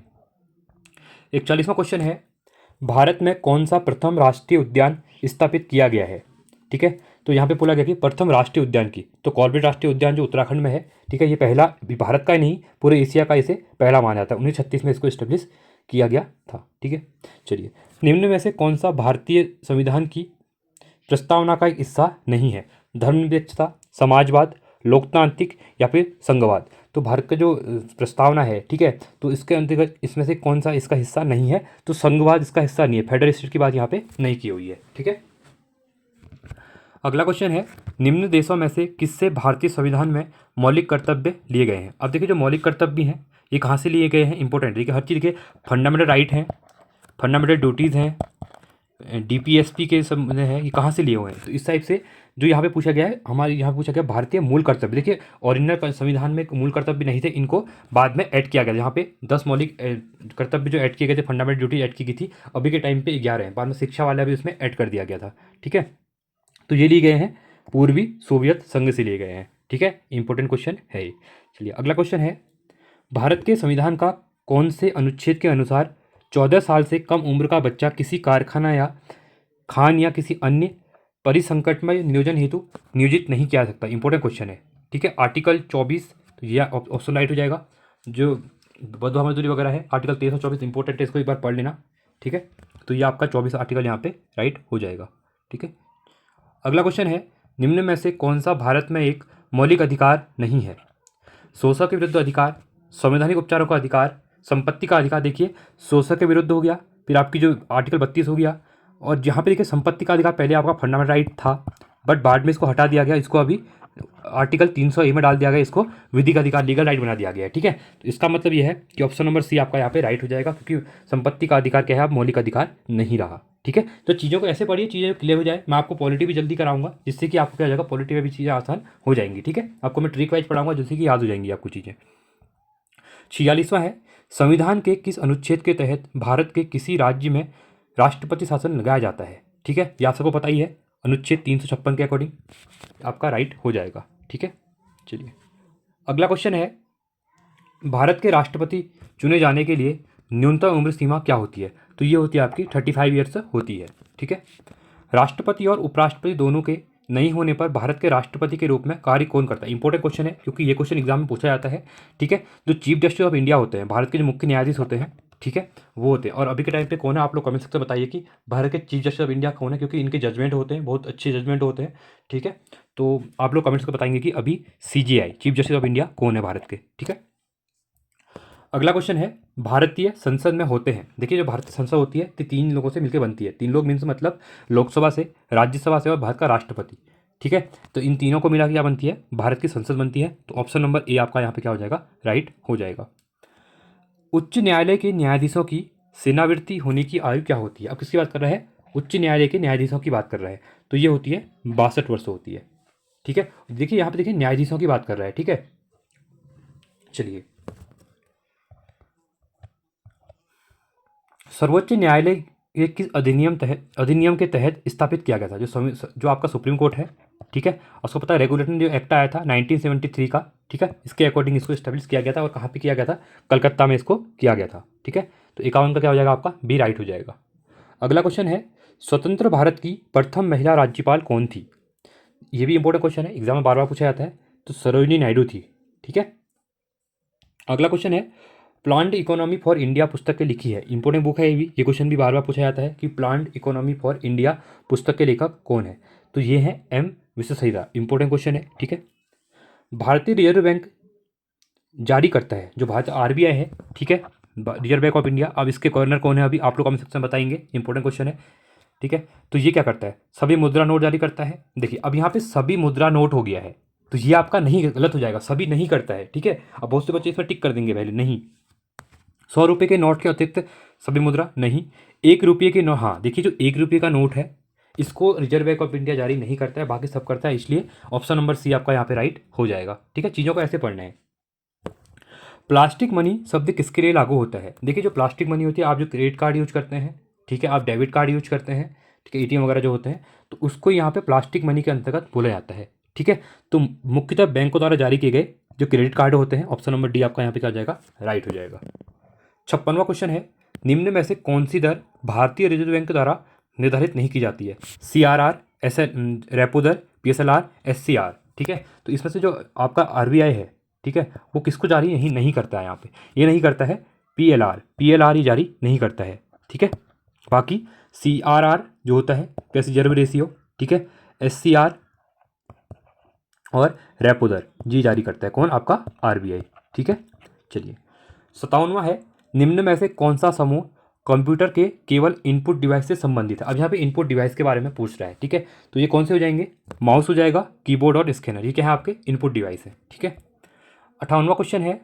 [SPEAKER 1] 41वां क्वेश्चन है, भारत में कौन सा प्रथम राष्ट्रीय उद्यान स्थापित किया गया है, ठीक है। तो यहाँ पे बोला गया कि प्रथम राष्ट्रीय उद्यान की, तो कॉर्बेट राष्ट्रीय उद्यान जो उत्तराखंड में है, ठीक है, ये पहला भी भारत का ही नहीं पूरे एशिया का इसे पहला माना जाता है, 1936 में इसको इस्टेब्लिश किया गया था, ठीक है। चलिए निम्न में से कौन सा भारतीय संविधान की प्रस्तावना का एक हिस्सा नहीं है, धर्मनिरपेक्षता, समाजवाद, लोकतांत्रिक या फिर संघवाद। तो भारत का जो प्रस्तावना है, ठीक है, तो इसके अंतर्गत इसमें से कौन सा इसका हिस्सा नहीं है, तो संघवाद इसका हिस्सा नहीं है, फेडरल स्टेट की बात यहाँ पे नहीं की हुई है, ठीक है। अगला क्वेश्चन है, निम्न देशों में से किससे भारतीय संविधान में मौलिक कर्तव्य लिए गए हैं। अब देखिए जो मौलिक कर्तव्य हैं ये कहाँ से लिए गए हैं, इंपॉर्टेंट, देखिए हर चीज़ के फंडामेंटल राइट हैं, फंडामेंटल ड्यूटीज़ हैं, डीपीएसपी के सब है, ये कहाँ से लिए हुए हैं। तो इस टाइप से जो यहाँ पे पूछा गया है, हमारे यहाँ पे पूछा गया भारतीय मूल कर्तव्य। देखिए ओरिजिनल संविधान में मूल कर्तव्य नहीं थे, इनको बाद में ऐड किया गया। यहाँ पे 10 मौलिक कर्तव्य जो ऐड किए गए थे, फंडामेंटल ड्यूटी ऐड की गई थी, अभी के टाइम पे 11 हैं, बाद में शिक्षा वाला भी उसमें ऐड कर दिया गया था, ठीक है। तो ये लिए गए हैं पूर्वी सोवियत संघ से लिए गए हैं, ठीक है, इंपॉर्टेंट क्वेश्चन है ये। चलिए अगला क्वेश्चन है, भारत के संविधान का कौन से अनुच्छेद के अनुसार 14 साल से कम उम्र का बच्चा किसी कारखाना या खान या किसी अन्य परिसंकटमय नियोजन हेतु नियोजित नहीं किया जा सकता। इंपॉर्टेंट क्वेश्चन है, ठीक है। आर्टिकल 24, तो यह ऑप्शन राइट हो जाएगा। जो बंधुआ मजदूरी वगैरह है, आर्टिकल 23 और 24 इंपॉर्टेंट है, इसको एक बार पढ़ लेना, ठीक है। तो ये आपका 24 आर्टिकल यहाँ पे राइट हो जाएगा, ठीक है। अगला क्वेश्चन है, निम्न में से कौन सा भारत में एक मौलिक अधिकार नहीं है। शोषण के विरुद्ध अधिकार, संवैधानिक उपचारों का अधिकार, संपत्ति का अधिकार। देखिए शोषण के विरुद्ध हो गया, फिर आपकी जो आर्टिकल 32 हो गया, और यहाँ पे देखिए संपत्ति का अधिकार पहले आपका फंडामेंटल राइट था, बट बाद में इसको हटा दिया गया, इसको अभी आर्टिकल 300A में डाल दिया गया, इसको विधिक अधिकार लीगल राइट बना दिया गया है, ठीक है। तो इसका मतलब ये है कि ऑप्शन नंबर सी आपका यहाँ पे राइट हो जाएगा, क्योंकि संपत्ति का अधिकार क्या है, अब मौलिक अधिकार नहीं रहा, ठीक है। तो चीज़ों को ऐसे पढ़िए, चीज़ें क्लियर हो जाए। मैं आपको पॉलिटी भी जल्दी कराऊंगा, जिससे कि आपको क्या हो जाएगा, पॉलिटी में भी चीज़ें आसान हो जाएंगी, ठीक है। आपको मैं ट्रिक वाइज पढ़ाऊंगा, जिससे कि याद हो जाएंगी आपको चीज़ें। 46वां है, संविधान के किस अनुच्छेद के तहत भारत के किसी राज्य में राष्ट्रपति शासन लगाया जाता है, ठीक है। ये आप सबको पता ही है, अनुच्छेद 356 के अकॉर्डिंग आपका राइट हो जाएगा, ठीक है। चलिए अगला क्वेश्चन है, भारत के राष्ट्रपति चुने जाने के लिए न्यूनतम उम्र सीमा क्या होती है। तो ये होती है आपकी 35 ईयर्स होती है, ठीक है। राष्ट्रपति और उपराष्ट्रपति दोनों के नहीं होने पर भारत के राष्ट्रपति के रूप में कार्य कौन करता है। इंपॉर्टेंट क्वेश्चन है, क्योंकि ये क्वेश्चन एग्जाम में पूछा जाता है, ठीक है। जो चीफ जस्टिस ऑफ इंडिया होते हैं, भारत के जो मुख्य न्यायाधीश होते हैं, ठीक है, वो होते हैं। और अभी के टाइम पे कौन है, आप लोग कमेंट सेक्शन में बताइए कि भारत के चीफ जस्टिस ऑफ इंडिया कौन है, क्योंकि इनके जजमेंट होते हैं, बहुत अच्छे जजमेंट होते हैं, ठीक है। तो आप लोग कमेंट्स को बताएंगे कि अभी CJI chief justice of India कौन है भारत के, ठीक है। अगला क्वेश्चन है, भारतीय संसद में होते हैं। देखिए जो भारतीय संसद होती है, तो 3 लोगों से मिलकर बनती है। 3 लोग मीन्स मतलब लोकसभा से, राज्यसभा से और भारत का राष्ट्रपति, ठीक है। तो इन तीनों को मिला के क्या बनती है, भारत की संसद बनती है। तो ऑप्शन नंबर ए आपका यहाँ पे क्या हो जाएगा, राइट हो जाएगा। उच्च न्यायालय के न्यायाधीशों की सेवानिवृत्ति होने की आयु क्या होती है। अब किसकी बात कर रहे हैं, उच्च न्यायालय के न्यायाधीशों की बात कर रहे हैं। तो ये होती है 62 वर्ष होती है, ठीक है। देखिए यहाँ पे देखिए न्यायाधीशों की बात कर रहा है, ठीक है। चलिए सर्वोच्च न्यायालय के किस अधिनियम के तहत स्थापित किया गया था। जो आपका सुप्रीम कोर्ट है, ठीक है, उसको पता है रेगुलेटरी जो एक्ट आया था 1973 का, ठीक है, इसके अकॉर्डिंग इसको स्टैब्लिश किया गया था। और कहाँ पे किया गया था, कलकत्ता में इसको किया गया था, ठीक है। तो 51 का क्या हो जाएगा आपका, बी राइट हो जाएगा। अगला क्वेश्चन है, स्वतंत्र भारत की प्रथम महिला राज्यपाल कौन थी। ये भी इंपॉर्टेंट क्वेश्चन है, एग्जाम में बार बार पूछा जाता है। तो सरोजिनी नायडू थी, ठीक है। अगला क्वेश्चन है, प्लान्ड इकोनॉमी फॉर इंडिया पुस्तक के लिखी है। इंपॉर्टेंट बुक है ये क्वेश्चन भी बार बार पूछा जाता है कि प्लान्ड इकोनॉमी फॉर इंडिया पुस्तक के लेखक कौन है। तो ये है M विश्वेश्वरैया। इंपॉर्टेंट क्वेश्चन है, ठीक है। भारतीय रिजर्व बैंक जारी करता है, जो भारत RBI है, ठीक है, रिजर्व बैंक ऑफ इंडिया। अब इसके गवर्नर कौन है, अभी आप लोग कमेंट सेक्शन में बताएंगे, इंपॉर्टेंट क्वेश्चन है, ठीक है। तो ये क्या करता है, सभी मुद्रा नोट जारी करता है। देखिए अब यहाँ पे सभी मुद्रा नोट हो गया है, तो ये आपका नहीं, गलत हो जाएगा, सभी नहीं करता है, ठीक है। अब बहुत से बच्चे इस पर टिक कर देंगे पहले, नहीं। 100 रुपये के नोट के अतिरिक्त सभी मुद्रा नहीं। 1 रुपये के नोट, हाँ देखिए जो 1 रुपये का नोट है, इसको रिजर्व बैंक ऑफ इंडिया जारी नहीं करता है, बाकी सब करता है। इसलिए ऑप्शन नंबर सी आपका यहाँ पे राइट हो जाएगा, ठीक है। चीज़ों को ऐसे पढ़ना है। प्लास्टिक मनी शब्द किसके लिए लागू होता है। देखिए जो प्लास्टिक मनी होती है, आप जो क्रेडिट कार्ड यूज करते हैं, ठीक है, आप डेबिट कार्ड यूज करते हैं, ठीक है, ATM वगैरह जो होते हैं, तो उसको यहाँ पे प्लास्टिक मनी के अंतर्गत बोला जाता है, ठीक है। तो मुख्यतः बैंकों द्वारा जारी किए गए जो क्रेडिट कार्ड होते हैं, ऑप्शन नंबर डी आपका यहाँ पे क्या हो जाएगा, राइट हो जाएगा। 56वां क्वेश्चन है, निम्न में से कौन सी दर भारतीय रिजर्व बैंक द्वारा निर्धारित नहीं की जाती है। CRR, रेपो दर, PSLR, SCR, ठीक है। तो इसमें से जो आपका RBI है, ठीक है, वो किसको जारी यही नहीं करता है, यहाँ पे ये नहीं करता है। PLR ही जारी नहीं करता है, ठीक है। बाकी CRR जो होता है, कैश रिजर्व रेशियो, ठीक है, SCR और रेपो दर जी जारी करता है कौन? आपका आरबीआई। ठीक है, चलिए 57वां है, निम्न में से कौन सा समूह कंप्यूटर के केवल इनपुट डिवाइस से संबंधित है? अब यहाँ पे इनपुट डिवाइस के बारे में पूछ रहा है। ठीक है, तो ये कौन से हो जाएंगे? माउस हो जाएगा, कीबोर्ड और स्कैनर, ये क्या है? आपके इनपुट डिवाइस है। ठीक है, 58वां क्वेश्चन है,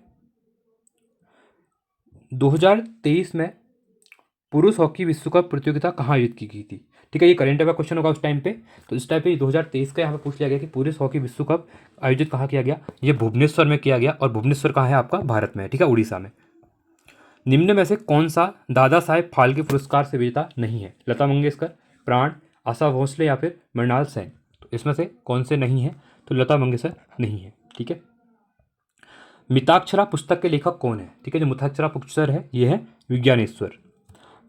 [SPEAKER 1] 2023 में पुरुष हॉकी विश्व कप प्रतियोगिता कहाँ आयोजित की गई थी? ठीक है, ये करंट अफेयर क्वेश्चन होगा उस टाइम पे, तो इस टाइम पे 2023 का यहाँ पे पूछ लिया गया कि पुरुष हॉकी विश्व कप आयोजित कहाँ किया गया? ये भुवनेश्वर में किया गया, और भुवनेश्वर कहाँ है? आपका भारत में है। ठीक है, उड़ीसा में। निम्न में से कौन सा दादा साहेब फाल्के पुरस्कार से विजेता नहीं है? लता मंगेशकर, प्राण, आशा भोसले या फिर मृणाल सेन? तो इसमें से कौन से नहीं है? तो लता मंगेशकर नहीं है। ठीक है, मिताक्षरा पुस्तक के लेखक कौन है? ठीक है, जो मिताक्षरा पुस्तक है ये है विज्ञानेश्वर।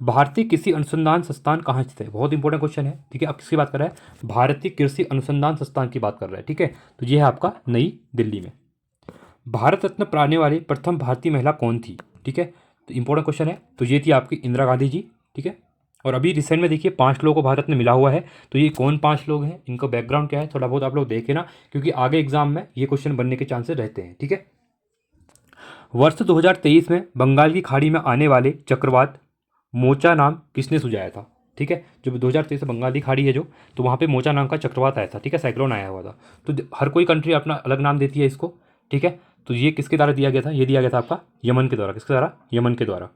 [SPEAKER 1] भारतीय कृषि अनुसंधान संस्थान कहाँ स्थित है? बहुत इंपॉर्टेंट क्वेश्चन है। ठीक है, अब किसकी बात कर रहा है? भारतीय कृषि अनुसंधान संस्थान की बात कर रहा है। ठीक है, तो ये है आपका नई दिल्ली में। भारत रत्न पाने वाली प्रथम भारतीय महिला कौन थी? ठीक है, तो इंपॉर्टेंट क्वेश्चन है, तो ये थी आपकी इंदिरा गांधी जी। ठीक है, और अभी रिसेंट में देखिए 5 लोगों को भारत रत्न मिला हुआ है, तो ये कौन 5 लोग हैं, इनका बैकग्राउंड क्या है, थोड़ा बहुत आप लोग देखें ना, क्योंकि आगे एग्जाम में ये क्वेश्चन बनने के चांसेस रहते हैं। ठीक है, वर्ष 2023 में बंगाल की खाड़ी में आने वाले चक्रवात मोचा नाम किसने सुझाया था? ठीक है, जो 2023 में बंगाल की खाड़ी है जो, तो वहाँ पे मोचा नाम का चक्रवात आया था। ठीक है, साइक्लोन आया हुआ था। तो हर कोई कंट्री अपना अलग नाम देती है इसको। ठीक है, तो ये किसके द्वारा दिया गया था? ये दिया गया था आपका यमन के द्वारा। किसके द्वारा? यमन के द्वारा।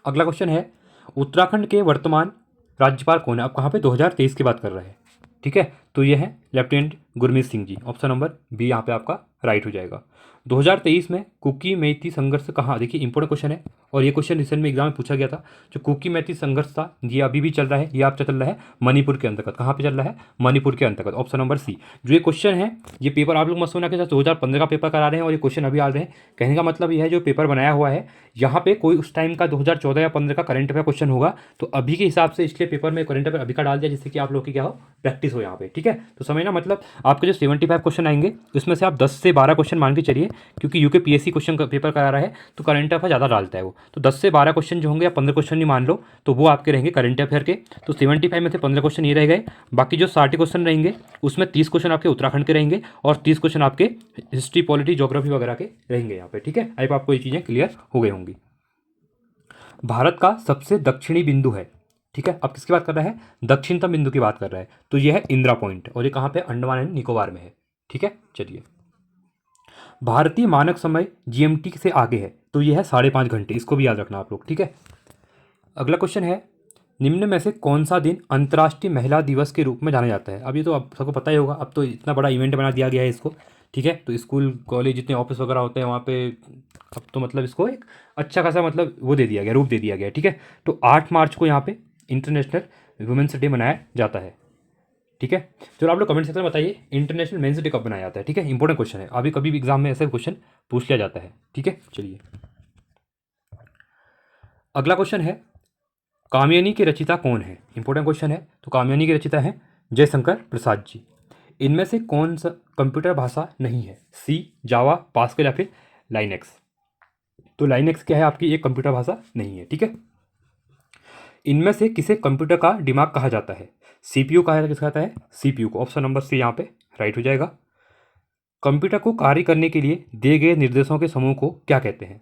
[SPEAKER 1] अगला क्वेश्चन है, उत्तराखंड के वर्तमान राज्यपाल कौन है? आप कहाँ पे 2023 की बात कर रहे हैं। ठीक है, तो ये है lieutenant Gurmeet Singh ji. Option number B यहाँ पे आपका राइट हो जाएगा। 2023 में कुकी मैती संघर्ष कहाँ? देखिए इंपॉर्टेंट क्वेश्चन है, और ये क्वेश्चन रिसेंट में एग्जाम में पूछा गया था। जो कुकी मैती संघर्ष था ये अभी भी चल रहा है, ये आपका चल रहा है मणिपुर के अंतर्गत। कहाँ पे चल रहा है? मणिपुर के अंतर्गत। Option number C. जो ये क्वेश्चन है, ये पेपर आप लोग मत सोचना कि 2015 का पेपर करा रहे हैं और ये क्वेश्चन अभी आ रहे हैं। कहने का मतलब यह है, जो पेपर बनाया हुआ है यहाँ पे कोई उस टाइम का 2014 या 15 का करंट अफेयर क्वेश्चन होगा, तो अभी के हिसाब से इसलिए पेपर में करंट अफेयर अभी का डाल दिया, जिससे कि आप लोग की क्या हो, प्रैक्टिस हो यहाँ पे। ठीक है, तो समझना, मतलब आपके जो 75 क्वेश्चन आएंगे उसमें से आप 10 से 12 क्वेश्चन मान के चलिए, क्योंकि यूकेपीएससी क्वेश्चन का पेपर करा रहा है तो करंट अफेयर ज़्यादा डालता है वो, तो 10 से 12 क्वेश्चन जो होंगे या 15 क्वेश्चन नहीं मान लो, तो वो आपके रहेंगे करंट अफेयर के। तो 75 में से 15 क्वेश्चन ये रह गए, बाकी जो 60 क्वेश्चन रहेंगे उसमें 30 क्वेश्चन आपके उत्तराखंड के रहेंगे और 30 क्वेश्चन आपके हिस्ट्री, पॉलिटी, ज्योग्राफी वगैरह के रहेंगे यहाँ पे। ठीक है, अब आपको ये चीज़ें क्लियर हो गई होंगी। भारत का सबसे दक्षिणी बिंदु है। ठीक है, अब किसकी बात कर रहा है? दक्षिणतम बिंदु की बात कर रहा है, तो यह है इंदिरा पॉइंट, और ये कहाँ पे? अंडमान एंड निकोबार में है। ठीक है, चलिए भारतीय मानक समय जीएमटी से आगे है, तो यह है 5.5 घंटे, इसको भी याद रखना आप लोग। ठीक है, अगला क्वेश्चन है, निम्न में से कौन सा दिन अंतर्राष्ट्रीय महिला दिवस के रूप में जाना जाता है? अब ये तो आप सबको पता ही होगा, अब तो इतना बड़ा इवेंट बना दिया गया है इसको। ठीक है, तो स्कूल कॉलेज जितने ऑफिस वगैरह होते हैं वहाँ पे अब तो मतलब इसको एक अच्छा खासा मतलब वो दे दिया गया, रूप दे दिया गया है। ठीक है, तो 8 मार्च को यहाँ पे इंटरनेशनल वुमेंस डे मनाया जाता है। ठीक है, चलो आप लोग कमेंट सेक्शन में बताइए इंटरनेशनल मेंस डे कब मनाया जाता है। ठीक है, इंपॉर्टेंट क्वेश्चन है, अभी कभी भी एग्जाम में ऐसे क्वेश्चन पूछ लिया जाता है। ठीक है, चलिए अगला क्वेश्चन है, कामयानी के रचिता कौन है? इंपॉर्टेंट क्वेश्चन है, तो कामयानी के रचिता है जयशंकर प्रसाद जी। इनमें से कौन सा कंप्यूटर भाषा नहीं है? सी, जावा, पास्कल या फिर लाइनेक्स? तो लाइनेक्स क्या है? आपकी एक कंप्यूटर भाषा नहीं है। ठीक है, इनमें से किसे कंप्यूटर का दिमाग कहा जाता है? सीपीयू कहा जाता है, किसका कहता है? सीपीयू को। ऑप्शन नंबर सी यहाँ पे राइट हो जाएगा। कंप्यूटर को कार्य करने के लिए दिए गए निर्देशों के समूह को क्या कहते हैं?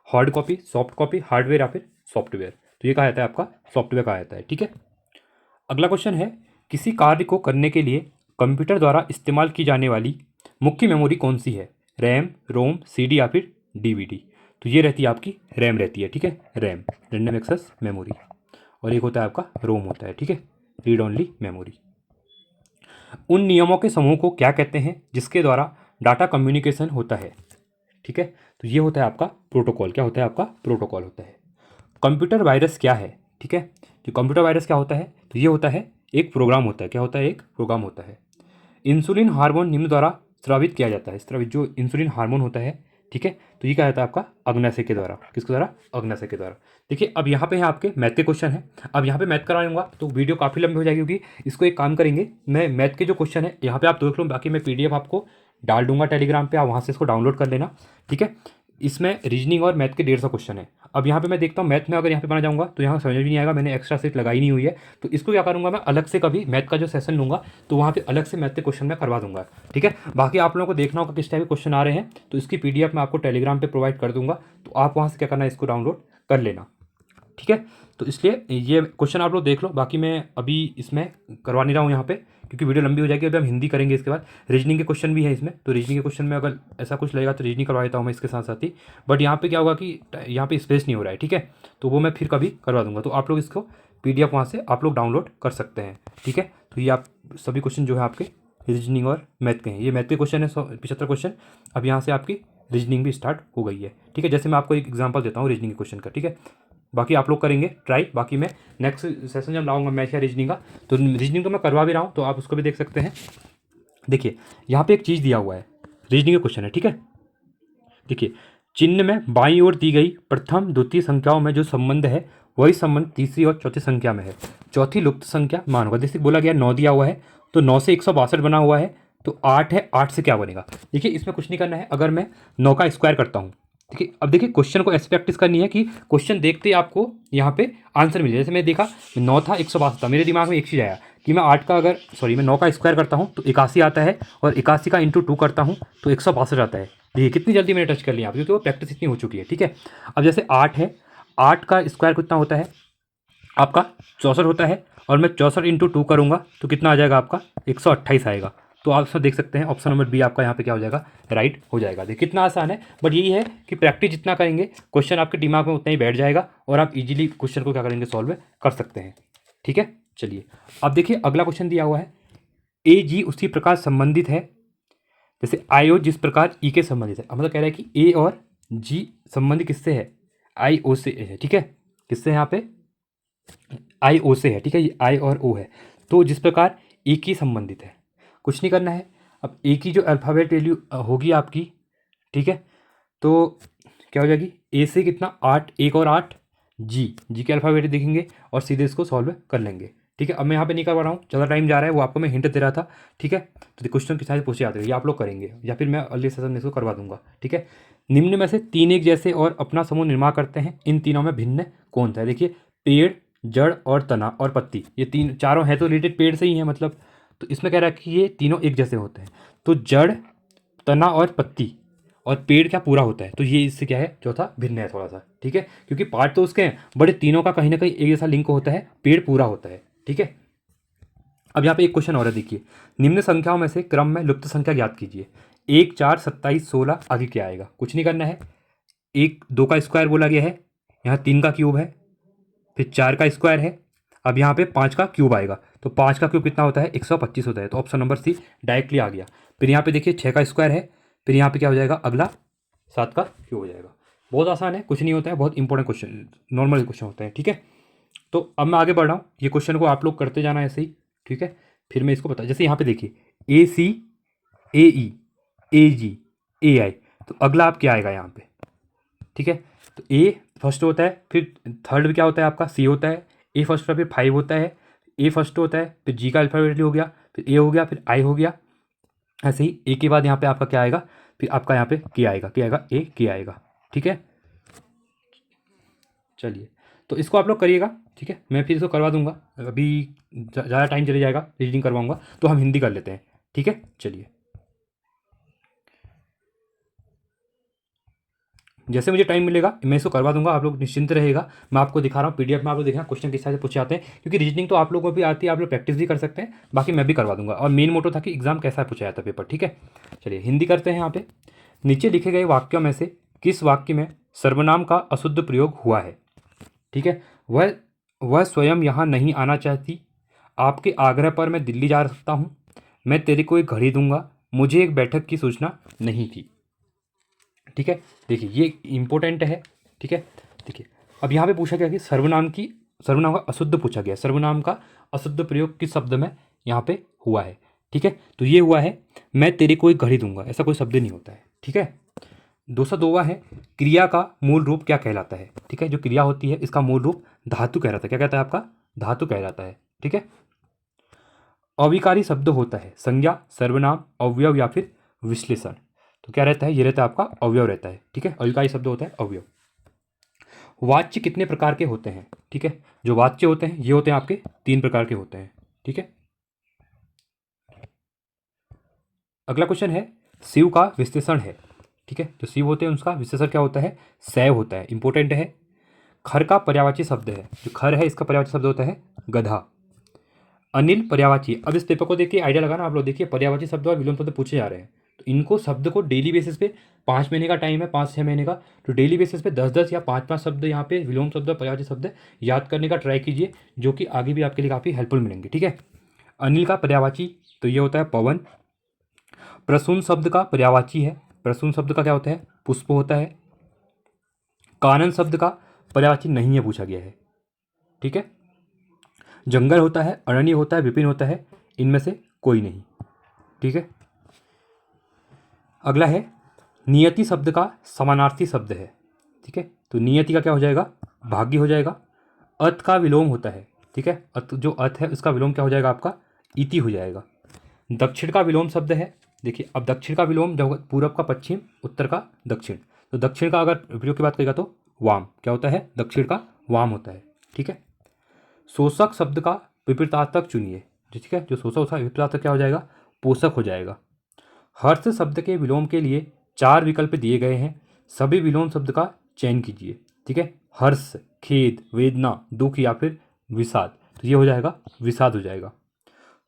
[SPEAKER 1] Hard copy, soft copy, hardware या फिर सॉफ्टवेयर? तो ये कहा जाता है आपका सॉफ्टवेयर कहा जाता है। ठीक है, अगला क्वेश्चन है, किसी कार्य को करने के लिए कंप्यूटर द्वारा इस्तेमाल की जाने वाली मुख्य मेमोरी कौन सी है? रैम, रोम, सीडी या फिर डीवीडी? तो ये रहती है आपकी रैम रहती है। ठीक है, रैम, रैंडम एक्सेस मेमोरी, और एक होता है आपका रोम होता है। ठीक है, रीड ओनली मेमोरी। उन नियमों के समूह को क्या कहते हैं जिसके द्वारा डाटा कम्युनिकेशन होता है? ठीक है, तो ये होता है आपका प्रोटोकॉल। क्या होता है? आपका प्रोटोकॉल होता है। कंप्यूटर वायरस क्या है? ठीक है, जो कंप्यूटर वायरस क्या होता है, तो ये होता है एक प्रोग्राम होता है। क्या होता है? एक प्रोग्राम होता है। इंसुलिन हार्मोन निम्न द्वारा स्रावित किया जाता है। स्रावित जो इंसुलिन हार्मोन होता है, ठीक है, तो ये क्या होता है आपका अग्नाशय के द्वारा। किसके द्वारा? अग्नाशय के द्वारा। देखिए अब यहाँ पे है आपके मैथ के क्वेश्चन है। अब यहाँ पे मैथ कराऊंगा तो वीडियो काफ़ी लंबी हो जाएगी, क्योंकि इसको एक काम करेंगे, मैं मैथ के जो क्वेश्चन है यहाँ पे आप देख लो, बाकी मैं पीडीएफ आपको डाल दूंगा टेलीग्राम पे, आप वहाँ से इसको डाउनलोड कर लेना। ठीक है, इसमें रीजनिंग और मैथ के 150 क्वेश्चन है। अब यहाँ पे मैं देखता हूँ मैथ में अगर यहाँ पे बना जाऊँगा तो यहाँ समझ भी नहीं आएगा, मैंने एक्स्ट्रा सीट लगाई नहीं हुई है। तो इसको क्या करूँगा, मैं अलग से कभी मैथ का जो सेशन लूँगा तो वहाँ पे अलग से मैथ के क्वेश्चन मैं करवा दूंगा। ठीक है, बाकी आप लोगों को देखना होगा किस टाइप के क्वेश्चन आ रहे हैं, तो इसकी PDF मैं आपको टेलीग्राम पर प्रोवाइड कर दूँगा, तो आप वहाँ से क्या करना है, इसको डाउनलोड कर लेना। ठीक है, तो इसलिए ये क्वेश्चन आप लोग देख लो, बाकी मैं अभी इसमें करवा नहीं रहा हूँ यहाँ पे क्योंकि वीडियो लंबी हो जाएगी। अभी हम हिंदी करेंगे, इसके बाद रीजनिंग के क्वेश्चन भी है इसमें, तो रीजनिंग के क्वेश्चन में अगर ऐसा कुछ लगेगा तो रीजनिंग करवा देता हूँ मैं इसके साथ साथ ही। बट यहाँ पे क्या होगा कि यहाँ पे स्पेस नहीं हो रहा है, ठीक है, तो वो मैं फिर कभी करवा दूंगा। तो आप लोग इसको PDF वहाँ से आप लोग डाउनलोड कर सकते हैं। ठीक है, तो ये आप सभी क्वेश्चन जो है आपके रीजनिंग और मैथ के हैं, ये मैथ के क्वेश्चन है 75 क्वेश्चन। अब यहाँ से आपकी रीजनिंग भी स्टार्ट हो गई है। ठीक है, जैसे मैं आपको एक एग्जाम्पल देता हूँ रीजनिंग के क्वेश्चन का। ठीक है, बाकी आप लोग करेंगे ट्राई, बाकी मैं नेक्स्ट सेशन जब लाऊंगा मैथ या रीजनिंग का, तो रीजनिंग तो मैं करवा भी रहा हूँ, तो आप उसको भी देख सकते हैं। देखिए यहाँ पे एक चीज़ दिया हुआ है, रीजनिंग का क्वेश्चन है। ठीक है, देखिए चिन्ह में बाईं ओर दी गई प्रथम द्वितीय संख्याओं में जो संबंध है वही संबंध तीसरी और चौथी संख्या में है। चौथी लुप्त संख्या मान होगा। जैसे बोला गया 9 दिया हुआ है, तो 9 से 162 बना हुआ है, तो 8 है, 8 से क्या बनेगा। देखिए इसमें कुछ नहीं करना है, अगर मैं 9 का स्क्वायर करता हूँ। ठीक है, अब देखिए क्वेश्चन को ऐसे प्रैक्टिस करनी है कि क्वेश्चन देखते ही आपको यहाँ पे आंसर मिल जाए। जैसे मैं देखा 9 था, 162 था, मेरे दिमाग में एक चीज़ आया कि मैं 8 का अगर मैं 9 का स्क्वायर करता हूँ तो 81 आता है, और 81 का इंटू 2 करता हूँ तो 162 आता है। देखिए कितनी जल्दी मैंने टच कर लिया, क्योंकि वो प्रैक्टिस इतनी हो चुकी है। ठीक है, अब जैसे 8 है, 8 का स्क्वायर कितना होता है आपका 64 होता है, और मैं 64 इंटू 2 करूँगा तो कितना आ जाएगा आपका 128 आएगा। तो आप सब देख सकते हैं ऑप्शन नंबर बी आपका यहाँ पे क्या हो जाएगा, राइट हो जाएगा। देखिए कितना आसान है, बट यही है कि प्रैक्टिस जितना करेंगे क्वेश्चन आपके दिमाग में उतना ही बैठ जाएगा और आप इजीली क्वेश्चन को क्या करेंगे, सॉल्व कर सकते हैं। ठीक है, चलिए अब देखिए अगला क्वेश्चन दिया हुआ है, ए जी उसी प्रकार संबंधित है जैसे आई ओ जिस प्रकार ई के संबंधित है। मतलब कह रहा है कि ए और जी संबंधित किससे है, आई ओ से है। ठीक है, किससे यहाँ पे आई ओ से है। ठीक है, ये आई और ओ है, तो जिस प्रकार ए की संबंधित है, कुछ नहीं करना है। अब ए की जो अल्फ़ाबेट वैल्यू होगी आपकी, ठीक है, तो क्या हो जाएगी, ए से कितना 8, 1 और 8, जी के अल्फ़ाबेट देखेंगे और सीधे इसको सॉल्व कर लेंगे। ठीक है, अब मैं यहाँ पे नहीं करवा रहा हूँ, ज़्यादा टाइम जा रहा है, वो आपको मैं हिंट दे रहा था। ठीक है, तो क्वेश्चन किस तरह से पूछे जाते हैं ये आप लोग करेंगे, या फिर मैं अगले सेशन में इसको करवा दूंगा। ठीक है, निम्न में से 3 एक जैसे और अपना समूह निर्माण करते हैं, इन तीनों में भिन्न कौन सा है। देखिए पेड़, जड़ और तना और पत्ती, ये चारों हैं तो रिलेटेड पेड़ से ही है मतलब, तो इसमें कह रहा है कि ये तीनों एक जैसे होते हैं। तो जड़, तना और पत्ती और पेड़ क्या पूरा होता है, तो ये इससे क्या है, चौथा भिन्न है थोड़ा सा। ठीक है, क्योंकि पार्ट तो उसके हैं बड़े, तीनों का कहीं ना कहीं एक जैसा लिंक होता है, पेड़ पूरा होता है। ठीक है, अब यहाँ पे एक क्वेश्चन और है, देखिए निम्न संख्याओं में से क्रम में लुप्त संख्या ज्ञात कीजिए। 1, 4, 27, 16, आगे क्या आएगा, कुछ नहीं करना है। 1, 2 का स्क्वायर बोला गया है, यहाँ 3 का क्यूब है, फिर 4 का स्क्वायर है, अब यहाँ पे 5 का क्यूब आएगा, तो 5 का क्यूब कितना होता है, 125 होता है, तो ऑप्शन नंबर सी डायरेक्टली आ गया। फिर यहाँ पे देखिए 6 का स्क्वायर है, फिर यहाँ पे क्या हो जाएगा, अगला 7 का क्यूब हो जाएगा। बहुत आसान है, कुछ नहीं होता है, बहुत इंपॉर्टेंट क्वेश्चन, नॉर्मल क्वेश्चन होते हैं। ठीक है, तो अब मैं आगे बढ़ रहा हूँ, ये क्वेश्चन को आप लोग करते जाना ऐसे ही। ठीक है, फिर मैं इसको बता, जैसे यहाँ पे देखिए ए सी, ए ई, ए जी, ए आई, तो अगला आप क्या आएगा यहाँ पे। ठीक है, तो ए फर्स्ट होता है, फिर थर्ड में क्या होता है आपका, सी होता है, ए फर्स्ट होता है, फिर 5 होता है, ए फर्स्ट होता है, फिर जी का अल्फ़ाबेट हो गया, फिर ए हो गया, फिर आई हो गया। ऐसे ही ए के बाद यहाँ पे आपका क्या आएगा, फिर आपका यहाँ पे के आएगा, क्या आएगा, ए के आएगा। ठीक है, चलिए तो इसको आप लोग करिएगा। ठीक है, मैं फिर इसको करवा दूंगा, अभी ज़्यादा टाइम चले जाएगा, रीडिंग करवाऊंगा, तो हम हिंदी कर लेते हैं। ठीक है, चलिए जैसे मुझे टाइम मिलेगा मैं इसको करवा दूंगा, आप लोग निश्चिंत रहेगा। मैं आपको दिखा रहा हूँ PDF में, आप लोग देखना क्वेश्चन किस तरह से पूछे जाते हैं, क्योंकि रीजनिंग तो आप लोगों को भी आती है, आप लोग प्रैक्टिस भी कर सकते हैं, बाकी मैं भी करवा दूंगा। और मेन मोटो था कि एग्जाम कैसा पूछा जाता है पेपर। ठीक है, चलिए हिंदी करते हैं। यहाँ पे नीचे लिखे गए वाक्यों में से किस वाक्य में सर्वनाम का अशुद्ध प्रयोग हुआ है। ठीक है, वह स्वयं यहाँ नहीं आना चाहती, आपके आग्रह पर मैं दिल्ली जा सकता हूँ, मैं तेरे को एक घड़ी दूंगा, मुझे एक बैठक की सूचना नहीं थी। ठीक है, देखिए ये इंपॉर्टेंट है। ठीक है, देखिए अब यहाँ पे पूछा गया कि सर्वनाम का अशुद्ध पूछा गया, सर्वनाम का अशुद्ध प्रयोग किस शब्द में यहाँ पे हुआ है। ठीक है, तो ये हुआ है मैं तेरे को एक घड़ी दूंगा, ऐसा कोई शब्द नहीं होता है। ठीक है, 202वां है, क्रिया का मूल रूप क्या कहलाता है। ठीक है, जो क्रिया होती है इसका मूल रूप धातु कहलाता है। क्या कहता है आपका, धातु कहलाता है। ठीक है, अविकारी शब्द होता है संज्ञा, सर्वनाम, अवयव या फिर विश्लेषण। तो क्या रहता है, ये रहता है आपका अवयव रहता है। ठीक है, अविकारी शब्द होता है अवयव। वाच्य कितने प्रकार के होते हैं? ठीक है, जो वाच्य होते हैं ये होते हैं आपके 3 प्रकार के होते हैं। ठीक है, अगला क्वेश्चन है शिव का विशेषण है। ठीक है, जो शिव होते हैं उसका विशेषण क्या होता है? शैव होता है, इंपॉर्टेंट है। खर का पर्यायवाची शब्द है, जो खर है इसका पर्यायवाची शब्द होता है गधा। अनिल पर्यायवाची, अब इस पेपर को देखिए आइडिया लगाना आप लोग, देखिए पर्यायवाची शब्द और विलोम शब्द पूछे जा रहे हैं, तो इनको शब्द को डेली बेसिस पे 5 महीने का टाइम है, 5-6 महीने का, तो डेली बेसिस पे 10-10 या 5-5 शब्द यहाँ पे विलोम शब्द और पर्यायवाची शब्द याद करने का ट्राई कीजिए, जो कि आगे भी आपके लिए काफ़ी हेल्पफुल मिलेंगे। ठीक है, अनिल का पर्यायवाची तो ये होता है पवन। प्रसून शब्द का पर्यायवाची है, प्रसून शब्द का क्या होता है? पुष्प होता है। कानन शब्द का पर्यायवाची नहीं है, पूछा गया है। ठीक है, जंगल होता है, अरण्य होता है, विपिन होता है, इनमें से कोई नहीं। ठीक है, अगला है नियति शब्द का समानार्थी शब्द है। ठीक है, तो नियति का क्या हो जाएगा? भाग्य हो जाएगा। अत का विलोम होता है। ठीक है, अत जो अत है उसका विलोम क्या हो जाएगा आपका? इति हो जाएगा। दक्षिण का विलोम शब्द है। देखिए, अब दक्षिण का विलोम जब पूरब का पश्चिम, उत्तर का दक्षिण, तो दक्षिण का अगर प्रयोग की बात करेगा तो वाम क्या होता है? दक्षिण का वाम होता है। ठीक है, शोषक शब्द का विपरीतार्थक चुनिए। ठीक है, जो शोषक उसका विपरीतार्थक क्या हो जाएगा? पोषक हो जाएगा। हर्ष शब्द के विलोम के लिए 4 विकल्प दिए गए हैं, सभी विलोम शब्द का चयन कीजिए। ठीक है, हर्ष, खेद, वेदना, दुख या फिर विषाद, तो ये हो जाएगा विषाद हो जाएगा।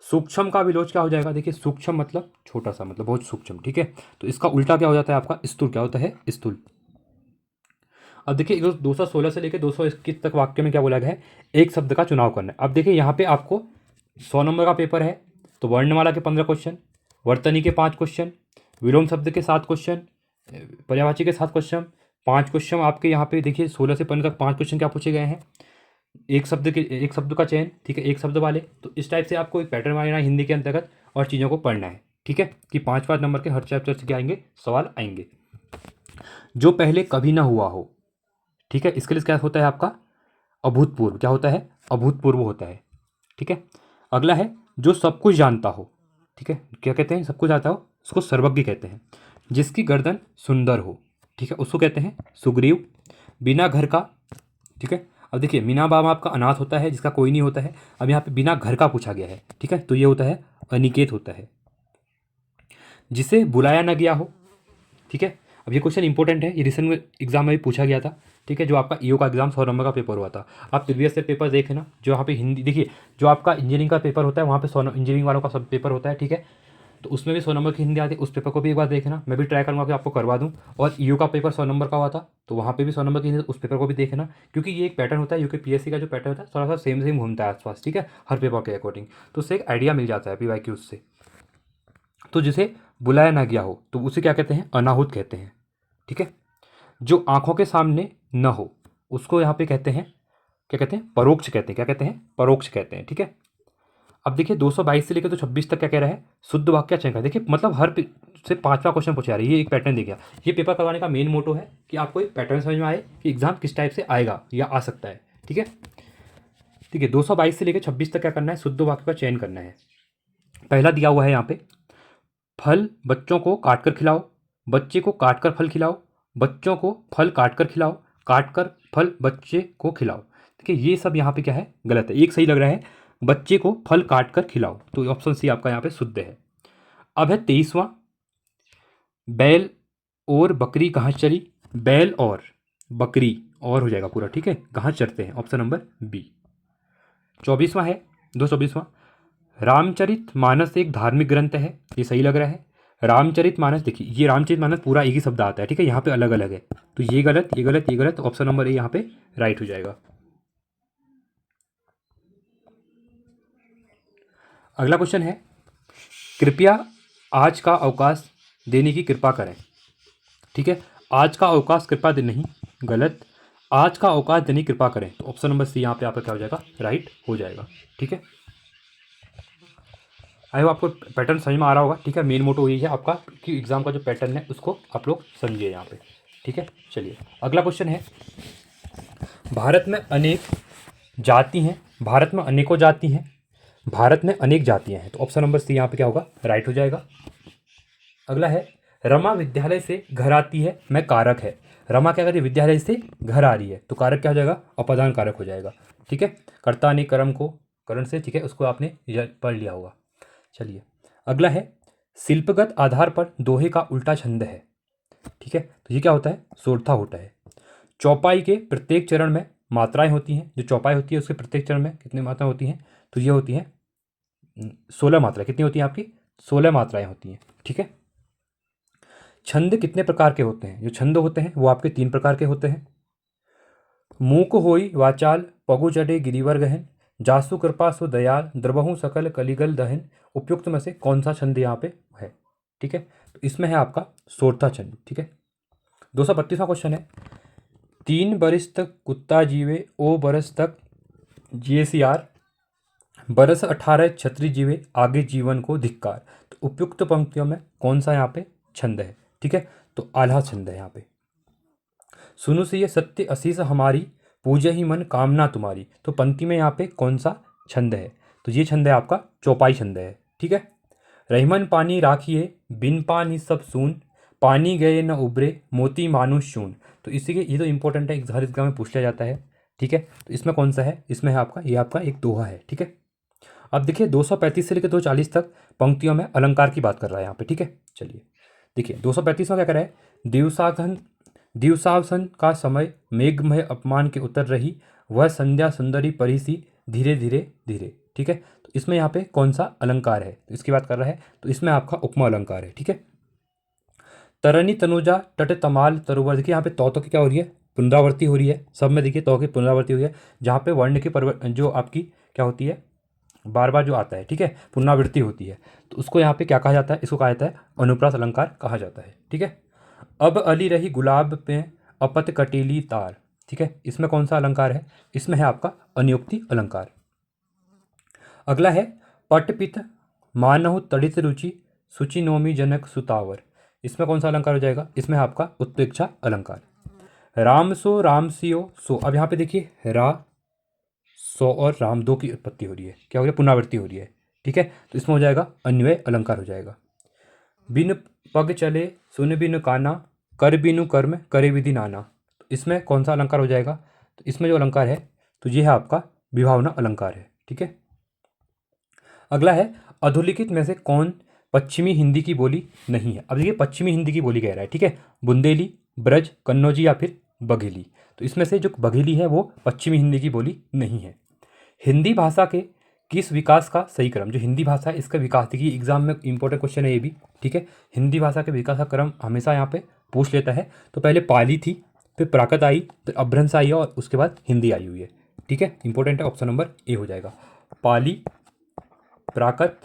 [SPEAKER 1] सूक्ष्म का विलोच क्या हो जाएगा? देखिए, सूक्ष्म मतलब छोटा सा, मतलब बहुत सूक्ष्म। ठीक है, तो इसका उल्टा क्या हो जाता है आपका? स्थूल। क्या होता है? स्थूल। अब देखिए 216 से लेकर 221 तक वाक्य में क्या बोला गया है? एक शब्द का चुनाव करना है। अब देखिए यहाँ पे आपको 100 नंबर का पेपर है, तो वर्णमाला के 15 क्वेश्चन, वर्तनी के 5 क्वेश्चन, विलोम शब्द के 7 क्वेश्चन, पर्यायवाची के 7 क्वेश्चन, 5 क्वेश्चन आपके यहाँ पे देखिए 16 से 15 तक 5 क्वेश्चन क्या पूछे गए हैं? एक शब्द का चयन। ठीक है, एक शब्द वाले, तो इस टाइप से आपको एक पैटर्न बनाना है हिंदी के अंतर्गत और चीज़ों को पढ़ना है। ठीक है, कि 5-5 नंबर के हर चैप्टर से क्या आएंगे? सवाल आएंगे। जो पहले कभी ना हुआ हो। ठीक है, इसके लिए क्या होता है आपका? अभूतपूर्व। क्या होता है? अभूतपूर्व होता है। ठीक है, अगला है जो सब कुछ जानता हो। ठीक है, क्या कहते हैं? सब कुछ जानता हो, उसको सर्वज्ञ कहते हैं। जिसकी गर्दन सुंदर हो, ठीक है, उसको कहते हैं सुग्रीव। बिना घर का। ठीक है, अब देखिए मीना बाबा आपका अनाथ होता है, जिसका कोई नहीं होता है। अब यहाँ पे बिना घर का पूछा गया है। ठीक है, तो ये होता है अनिकेत होता है। जिसे बुलाया ना गया हो। ठीक है, अब ये क्वेश्चन इंपॉर्टेंट है, ये रिसेंट में एग्जाम में भी पूछा गया था। ठीक है, जो आपका ईओ का एग्जाम 100 नंबर का पेपर हुआ था, आप प्रीवियस ईयर पेपर देखें ना, जो यहाँ पे हिंदी देखिए, जो आपका इंजीनियरिंग का पेपर होता है वहाँ पे 100 इंजीनियरिंग वालों का सब पेपर होता है। ठीक है, तो उसमें भी 100 नंबर की हिंदी आती है, उस पेपर को भी एक बार देखना, मैं भी ट्राई करूँगा कि आपको करवा दूँ। और ईओ का पेपर 100 नंबर का हुआ था, तो वहाँ पे भी 100 नंबर की हिंदी, उस पेपर को भी देखना, क्योंकि ये एक पैटर्न होता है, यूपीएससी का जो पैटर्न होता है थोड़ा सा सेम सेम घूमता है आसपास। ठीक है, हर पेपर के अकॉर्डिंग, तो उससे एक आइडिया मिल जाता है पीवाईक्यू से। तो जिसे बुलाया ना गया हो तो उसे क्या कहते हैं? अनाहुत कहते हैं। ठीक है, जो आंखों के सामने न हो उसको यहाँ पे कहते हैं, क्या कहते हैं? परोक्ष कहते हैं। क्या कहते हैं? परोक्ष कहते हैं। ठीक है, अब देखिए 222 से लेकर तो 26 तक क्या कह रहा है? शुद्ध वाक्य चयन का। देखिए मतलब हर से 5वां क्वेश्चन पूछा जा रहा है, ये एक पैटर्न दे गया। ये पेपर करवाने का मेन मोटो है कि आपको एक पैटर्न समझ में आए कि एग्जाम किस टाइप से आएगा या आ सकता है। ठीक है, ठीक है, 222 से लेकर 26 तक क्या करना है? शुद्ध वाक्य का चयन करना है। पहला दिया हुआ है यहाँ पे, फल बच्चों को काट कर खिलाओ, बच्चे को काट कर फल खिलाओ, बच्चों को फल काट कर खिलाओ, काट कर फल बच्चे को खिलाओ। देखिए ये सब यहाँ पे क्या है? गलत है। एक सही लग रहा है, बच्चे को फल काट कर खिलाओ, तो ऑप्शन सी आपका यहाँ पे शुद्ध है। अब है 23वां, बैल और बकरी कहाँ चली? बैल और बकरी और हो जाएगा पूरा। ठीक है, कहाँ चरते हैं? Option number B. 24वां है, 224वां, रामचरित मानस एक धार्मिक ग्रंथ है, ये सही लग रहा है। रामचरित मानस, देखिए ये रामचरित मानस पूरा एक ही शब्द आता है। ठीक है, यहाँ पे अलग अलग है, तो ये गलत, ये गलत, ये गलत, ऑप्शन नंबर ए यहाँ पे राइट हो जाएगा। अगला क्वेश्चन है, कृपया आज का अवकाश देने की कृपा करें। ठीक है, आज का अवकाश कृपा दे नहीं, गलत, आज का अवकाश देने की कृपा करें, तो ऑप्शन नंबर सी यहाँ पे आपका क्या हो जाएगा? राइट हो जाएगा। ठीक है, आई होप आपको पैटर्न समझ में आ रहा होगा। ठीक है, मेन मोटो यही है आपका कि एग्जाम का जो पैटर्न है उसको आप लोग समझिए यहाँ पे। ठीक है, चलिए अगला क्वेश्चन है, भारत में अनेक जाति हैं, भारत में अनेकों जाति हैं, भारत में अनेक जातियां हैं, तो ऑप्शन नंबर सी यहाँ पे क्या होगा? राइट हो जाएगा। अगला है, रमा विद्यालय से घर आती है, मैं कारक है। रमा क्या कर रही है, विद्यालय से घर आ रही है, तो कारक क्या हो जाएगा, अपादान कारक हो जाएगा। ठीक है, कर्ता ने कर्म को करण से, ठीक है, उसको आपने पढ़ लिया होगा। चलिए अगला है, शिल्पगत आधार पर दोहे का उल्टा छंद है। ठीक है, तो ये क्या होता है, सोरठा होता है। चौपाई के प्रत्येक चरण में मात्राएं होती हैं, जो चौपाई होती है उसके प्रत्येक चरण में कितनी मात्राएं होती हैं, तो ये होती हैं 16 मात्राएं। कितनी होती हैं आपकी, 16 मात्राएं होती हैं। ठीक है, छंद कितने प्रकार के होते हैं, जो छंद होते हैं वो आपके 3 प्रकार के होते हैं। मूक होई वाचाल पगु चढ़े गिरिवर गहन, जासु कृपा सु दयाल द्रबहु सकल कलिगल दहन। उपयुक्त में से कौन सा छंद यहाँ पे है। ठीक है, तो इसमें है आपका सोरठा छंद। ठीक है, 232वां क्वेश्चन है, 3 बरस तक कुत्ता जीवे ओ बरस तक जिए सियार, बरस 18 छत्री जीवे आगे जीवन को धिक्कार। तो उपयुक्त पंक्तियों में कौन सा यहाँ पे छंद है। ठीक है, तो आल्हा छंद है यहाँ पे। सुनु से ये सत्य असीस हमारी, पूजे ही मन कामना तुम्हारी। तो पंक्ति में यहाँ पे कौन सा छंद है, तो ये छंद है आपका चौपाई छंद है। ठीक है, रहीमन पानी राखिए बिन पानी सब सून, पानी गए न उबरे मोती मानुष शून। तो इसी के, ये तो इंपॉर्टेंट है, हर एग्जाम में पूछ लिया जाता है। ठीक है, तो इसमें कौन सा है, इसमें है आपका, ये आपका एक दोहा है। ठीक है, अब देखिए 235 से लेकर 240 तक पंक्तियों में अलंकार की बात कर रहा है यहाँ पे। ठीक है, चलिए देखिए 235 में क्या कर रहा है, दिवसाघन दिवसावसन का समय मेघमय अपमान के उतर रही, वह संध्या सुंदरी परिसी धीरे धीरे धीरे। ठीक है, तो इसमें यहाँ पे कौन सा अलंकार है, तो इसकी बात कर रहा है, तो इसमें आपका उपमा अलंकार है। ठीक है, तरनी तनुजा तट तमाल तरुवर। देखिए यहाँ पे तौ की क्या हो रही है, पुनरावृत्ति हो रही है, सब में देखिए तौ की पुनरावृत्ति हुई है, जहाँ पे वर्ण की जो आपकी क्या होती है, बार बार जो आता है, ठीक है, पुनरावृत्ति होती है, तो उसको यहाँ पे क्या कहा जाता है, इसको कहा जाता है अनुप्रास अलंकार कहा जाता है। ठीक है, अब अली रही गुलाब पे अपत कटीली तार। ठीक है, इसमें कौन सा अलंकार है, इसमें है आपका अनियुक्ति अलंकार। अगला है, पटपित मानहु तड़ित रुचि, सुचि नोमी जनक सुतावर। इसमें कौन सा अलंकार हो जाएगा, इसमें है आपका उत्प्रेक्षा अलंकार। राम सियो सो। अब यहाँ पे देखिए रा सो और राम दो की उत्पत्ति हो रही है, क्या हो रही है, पुनरावृत्ति हो रही है। ठीक है, तो इसमें हो जाएगा अन्वय अलंकार हो जाएगा। बिन पग चले सुन बिनु काना, कर बिनु कर्म करे विधि नाना। तो इसमें कौन सा अलंकार हो जाएगा, तो इसमें जो अलंकार है, तो ये है आपका विभावना अलंकार है। ठीक है, अगला है, अधोलिखित में से कौन पश्चिमी हिंदी की बोली नहीं है। अब देखिए पश्चिमी हिंदी की बोली कह रहा है। ठीक है, बुंदेली, ब्रज, कन्नौजी या फिर बघेली। तो इसमें से जो बघेली है वो पश्चिमी हिंदी की बोली नहीं है। हिंदी भाषा के किस विकास का सही क्रम, जो हिंदी भाषा है इसका विकास, देखिए एग्जाम में इंपॉर्टेंट क्वेश्चन है ये भी। ठीक है, हिंदी भाषा के विकास का क्रम हमेशा यहाँ पे पूछ लेता है। तो पहले पाली थी, फिर प्राकृत आई, फिर अपभ्रंश आई और उसके बाद हिंदी आई हुई है। ठीक है, इंपॉर्टेंट है, ऑप्शन नंबर ए हो जाएगा, पाली, प्राकृत,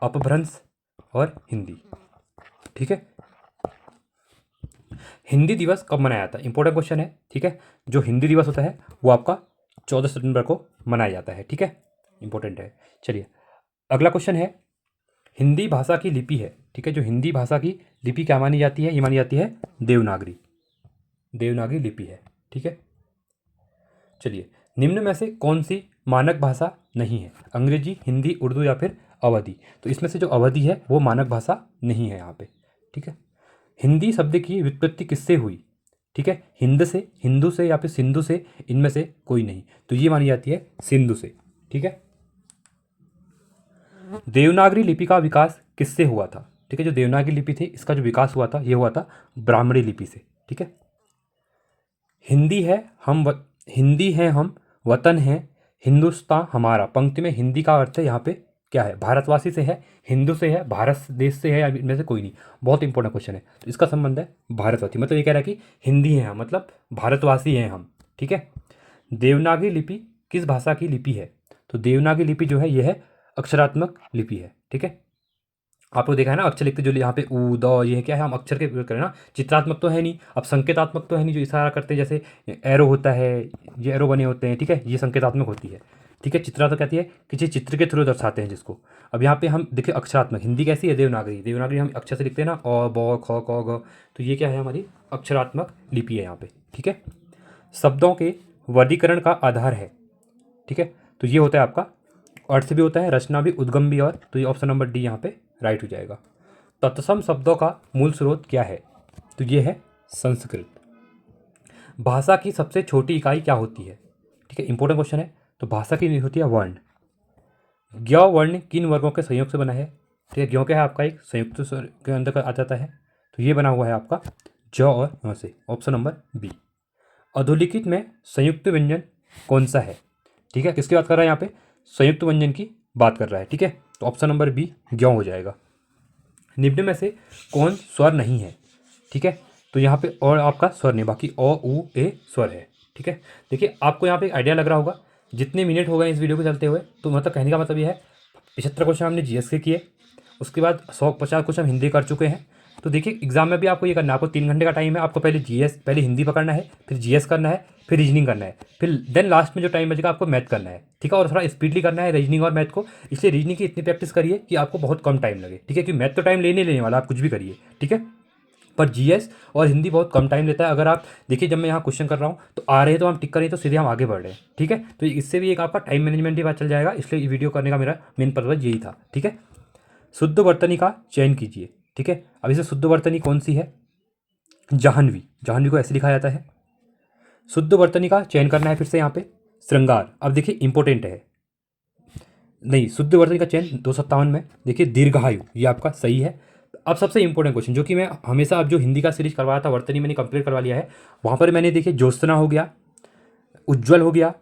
[SPEAKER 1] अपभ्रंश और हिंदी। ठीक है, हिंदी दिवस कब मनाया जाता है, इंपॉर्टेंट क्वेश्चन है। ठीक है, जो हिंदी दिवस होता है वो आपका 14 सितंबर को मनाया जाता है। ठीक है, इंपॉर्टेंट है। चलिए अगला क्वेश्चन है, हिंदी भाषा की लिपि है। ठीक है, जो हिंदी भाषा की लिपि क्या मानी जाती है, ये मानी जाती है देवनागरी, देवनागरी लिपि है। ठीक है, चलिए निम्न में से कौन सी मानक भाषा नहीं है, अंग्रेजी, हिंदी, उर्दू या फिर अवधी। तो इसमें से जो अवधी है वो मानक भाषा नहीं है यहाँ पे। ठीक है, हिंदी शब्द की व्युत्पत्ति किससे हुई। ठीक है, हिंद से, हिंदू से या फिर सिंधु से, इनमें से कोई नहीं, तो ये मानी जाती है सिंधु से। ठीक है, देवनागरी लिपि का विकास किससे हुआ था। ठीक है, जो देवनागरी लिपि थी इसका जो विकास हुआ था ये हुआ था ब्राह्मणी लिपि से। ठीक है, हिंदी है हिंदी है हम, वतन है हिंदुस्तान हमारा। पंक्ति में हिंदी का अर्थ है यहाँ पे क्या है, भारतवासी से है, हिंदू से है, भारत देश से है, या इनमें से कोई नहीं। बहुत इंपॉर्टेंट क्वेश्चन है, तो इसका संबंध है भारतवासी, मतलब ये कह रहा है कि हिंदी है हम, मतलब भारतवासी हैं हम। ठीक है, देवनागरी लिपि किस भाषा की लिपि है, तो देवनागरी लिपि जो है ये है अक्षरात्मक लिपि है। ठीक है, आपको देखा है ना अक्षर लिखते, जो यहाँ पे ऊ द, ये क्या है, हम अक्षर के प्रयोग करें ना, चित्रात्मक तो है नहीं, अब संकेतात्मक तो है नहीं, जो इशारा करते हैं, जैसे एरो होता है, ये एरो बने होते हैं। ठीक है, ये संकेतात्मक होती है। ठीक है, चित्रात्मक कहती है किसी चित्र के थ्रू दर्शाते हैं जिसको। अब यहाँ पे हम देखिए अक्षरात्मक, हिंदी कैसी है, देवनागरी, देवनागरी हम अक्षर से लिखते हैं ना, अ ब ख क ग, तो ये क्या है, हमारी अक्षरात्मक लिपि है यहाँ पे। ठीक है, शब्दों के वर्गीकरण का आधार है। ठीक है, तो ये होता है आपका अर्थ भी होता है, रचना भी, उद्गम भी, और तो ये ऑप्शन नंबर डी यहाँ पे राइट हो जाएगा। तत्सम शब्दों का मूल स्रोत क्या है? तो ये है संस्कृत। भाषा की सबसे छोटी इकाई क्या होती है? ठीक है, इंपॉर्टेंट क्वेश्चन है। तो भाषा की होती है वर्ण। ज्ञ वर्ण किन वर्गों के संयोग से बना है? ठीक है, ज्ञ क्या है आपका एक संयुक्त स्वर के अंदर आ जाता है, तो ये बना हुआ है आपका ज और य से। Option number B. अधोलिखित में संयुक्त व्यंजन कौन सा है? ठीक है, किसकी बात कर रहा है यहाँ पे? संयुक्त व्यंजन की बात कर रहा है। ठीक है, तो ऑप्शन नंबर बी ज्ञ हो जाएगा। निम्न में से कौन स्वर नहीं है? ठीक है, तो यहाँ पे और आपका स्वर नहीं, बाकी अ उ ए स्वर है। ठीक है, देखिए आपको यहाँ पे एक आइडिया लग रहा होगा जितने मिनट हो गए इस वीडियो को चलते हुए, तो मतलब कहने का मतलब ये है 75 क्वेश्चन हमने जीएस के किए, उसके बाद 150 क्वेश्चन हम हिंदी कर चुके हैं। तो देखिए एग्जाम में भी आपको ये करना है, आपको 3 घंटे का टाइम है, आपको पहले जीएस पहले हिंदी पकड़ना है, फिर जीएस करना है, फिर रीजनिंग करना है, फिर देन लास्ट में जो टाइम बचेगा आपको मैथ करना है। ठीक है, और थोड़ा स्पीडली करना है रीजनिंग और मैथ को, इसलिए रीजनिंग की इतनी प्रैक्टिस करिए कि आपको बहुत कम टाइम लगे। ठीक है, क्योंकि मैथ तो टाइम लेने लेने वाला, आप कुछ भी करिए। ठीक है, पर जीएस और हिंदी बहुत कम टाइम लेता है। अगर आप देखिए जब मैं यहाँ क्वेश्चन कर रहा हूँ तो आ रहे हैं तो हम टिक करें तो सीधे हम आगे बढ़ रहे हैं। ठीक है, तो इससे भी एक आपका टाइम मैनेजमेंट ही बात चल जाएगा, इसलिए ये वीडियो करने का मेरा मेन पर्पज यही था। ठीक है, शुद्ध वर्तनी का चयन कीजिए। ठीक है, अब इसे शुद्ध वर्तनी कौन सी है? जाह्नवी। जाह्नवी को ऐसे लिखा जाता है। शुद्ध वर्तनी का चयन करना है फिर से यहाँ पे। श्रृंगार, अब देखिए इंपॉर्टेंट है, नहीं शुद्ध वर्तनी का चयन 257 में। देखिए दीर्घायु, ये आपका सही है। अब सबसे इंपॉर्टेंट क्वेश्चन जो कि मैं हमेशा, अब जो हिंदी का सीरीज करवाया था वर्तनी मैंने कंप्लीट करवा लिया है, वहाँ पर मैंने देखिए ज्योत्सना हो गया, उज्ज्वल हो गया,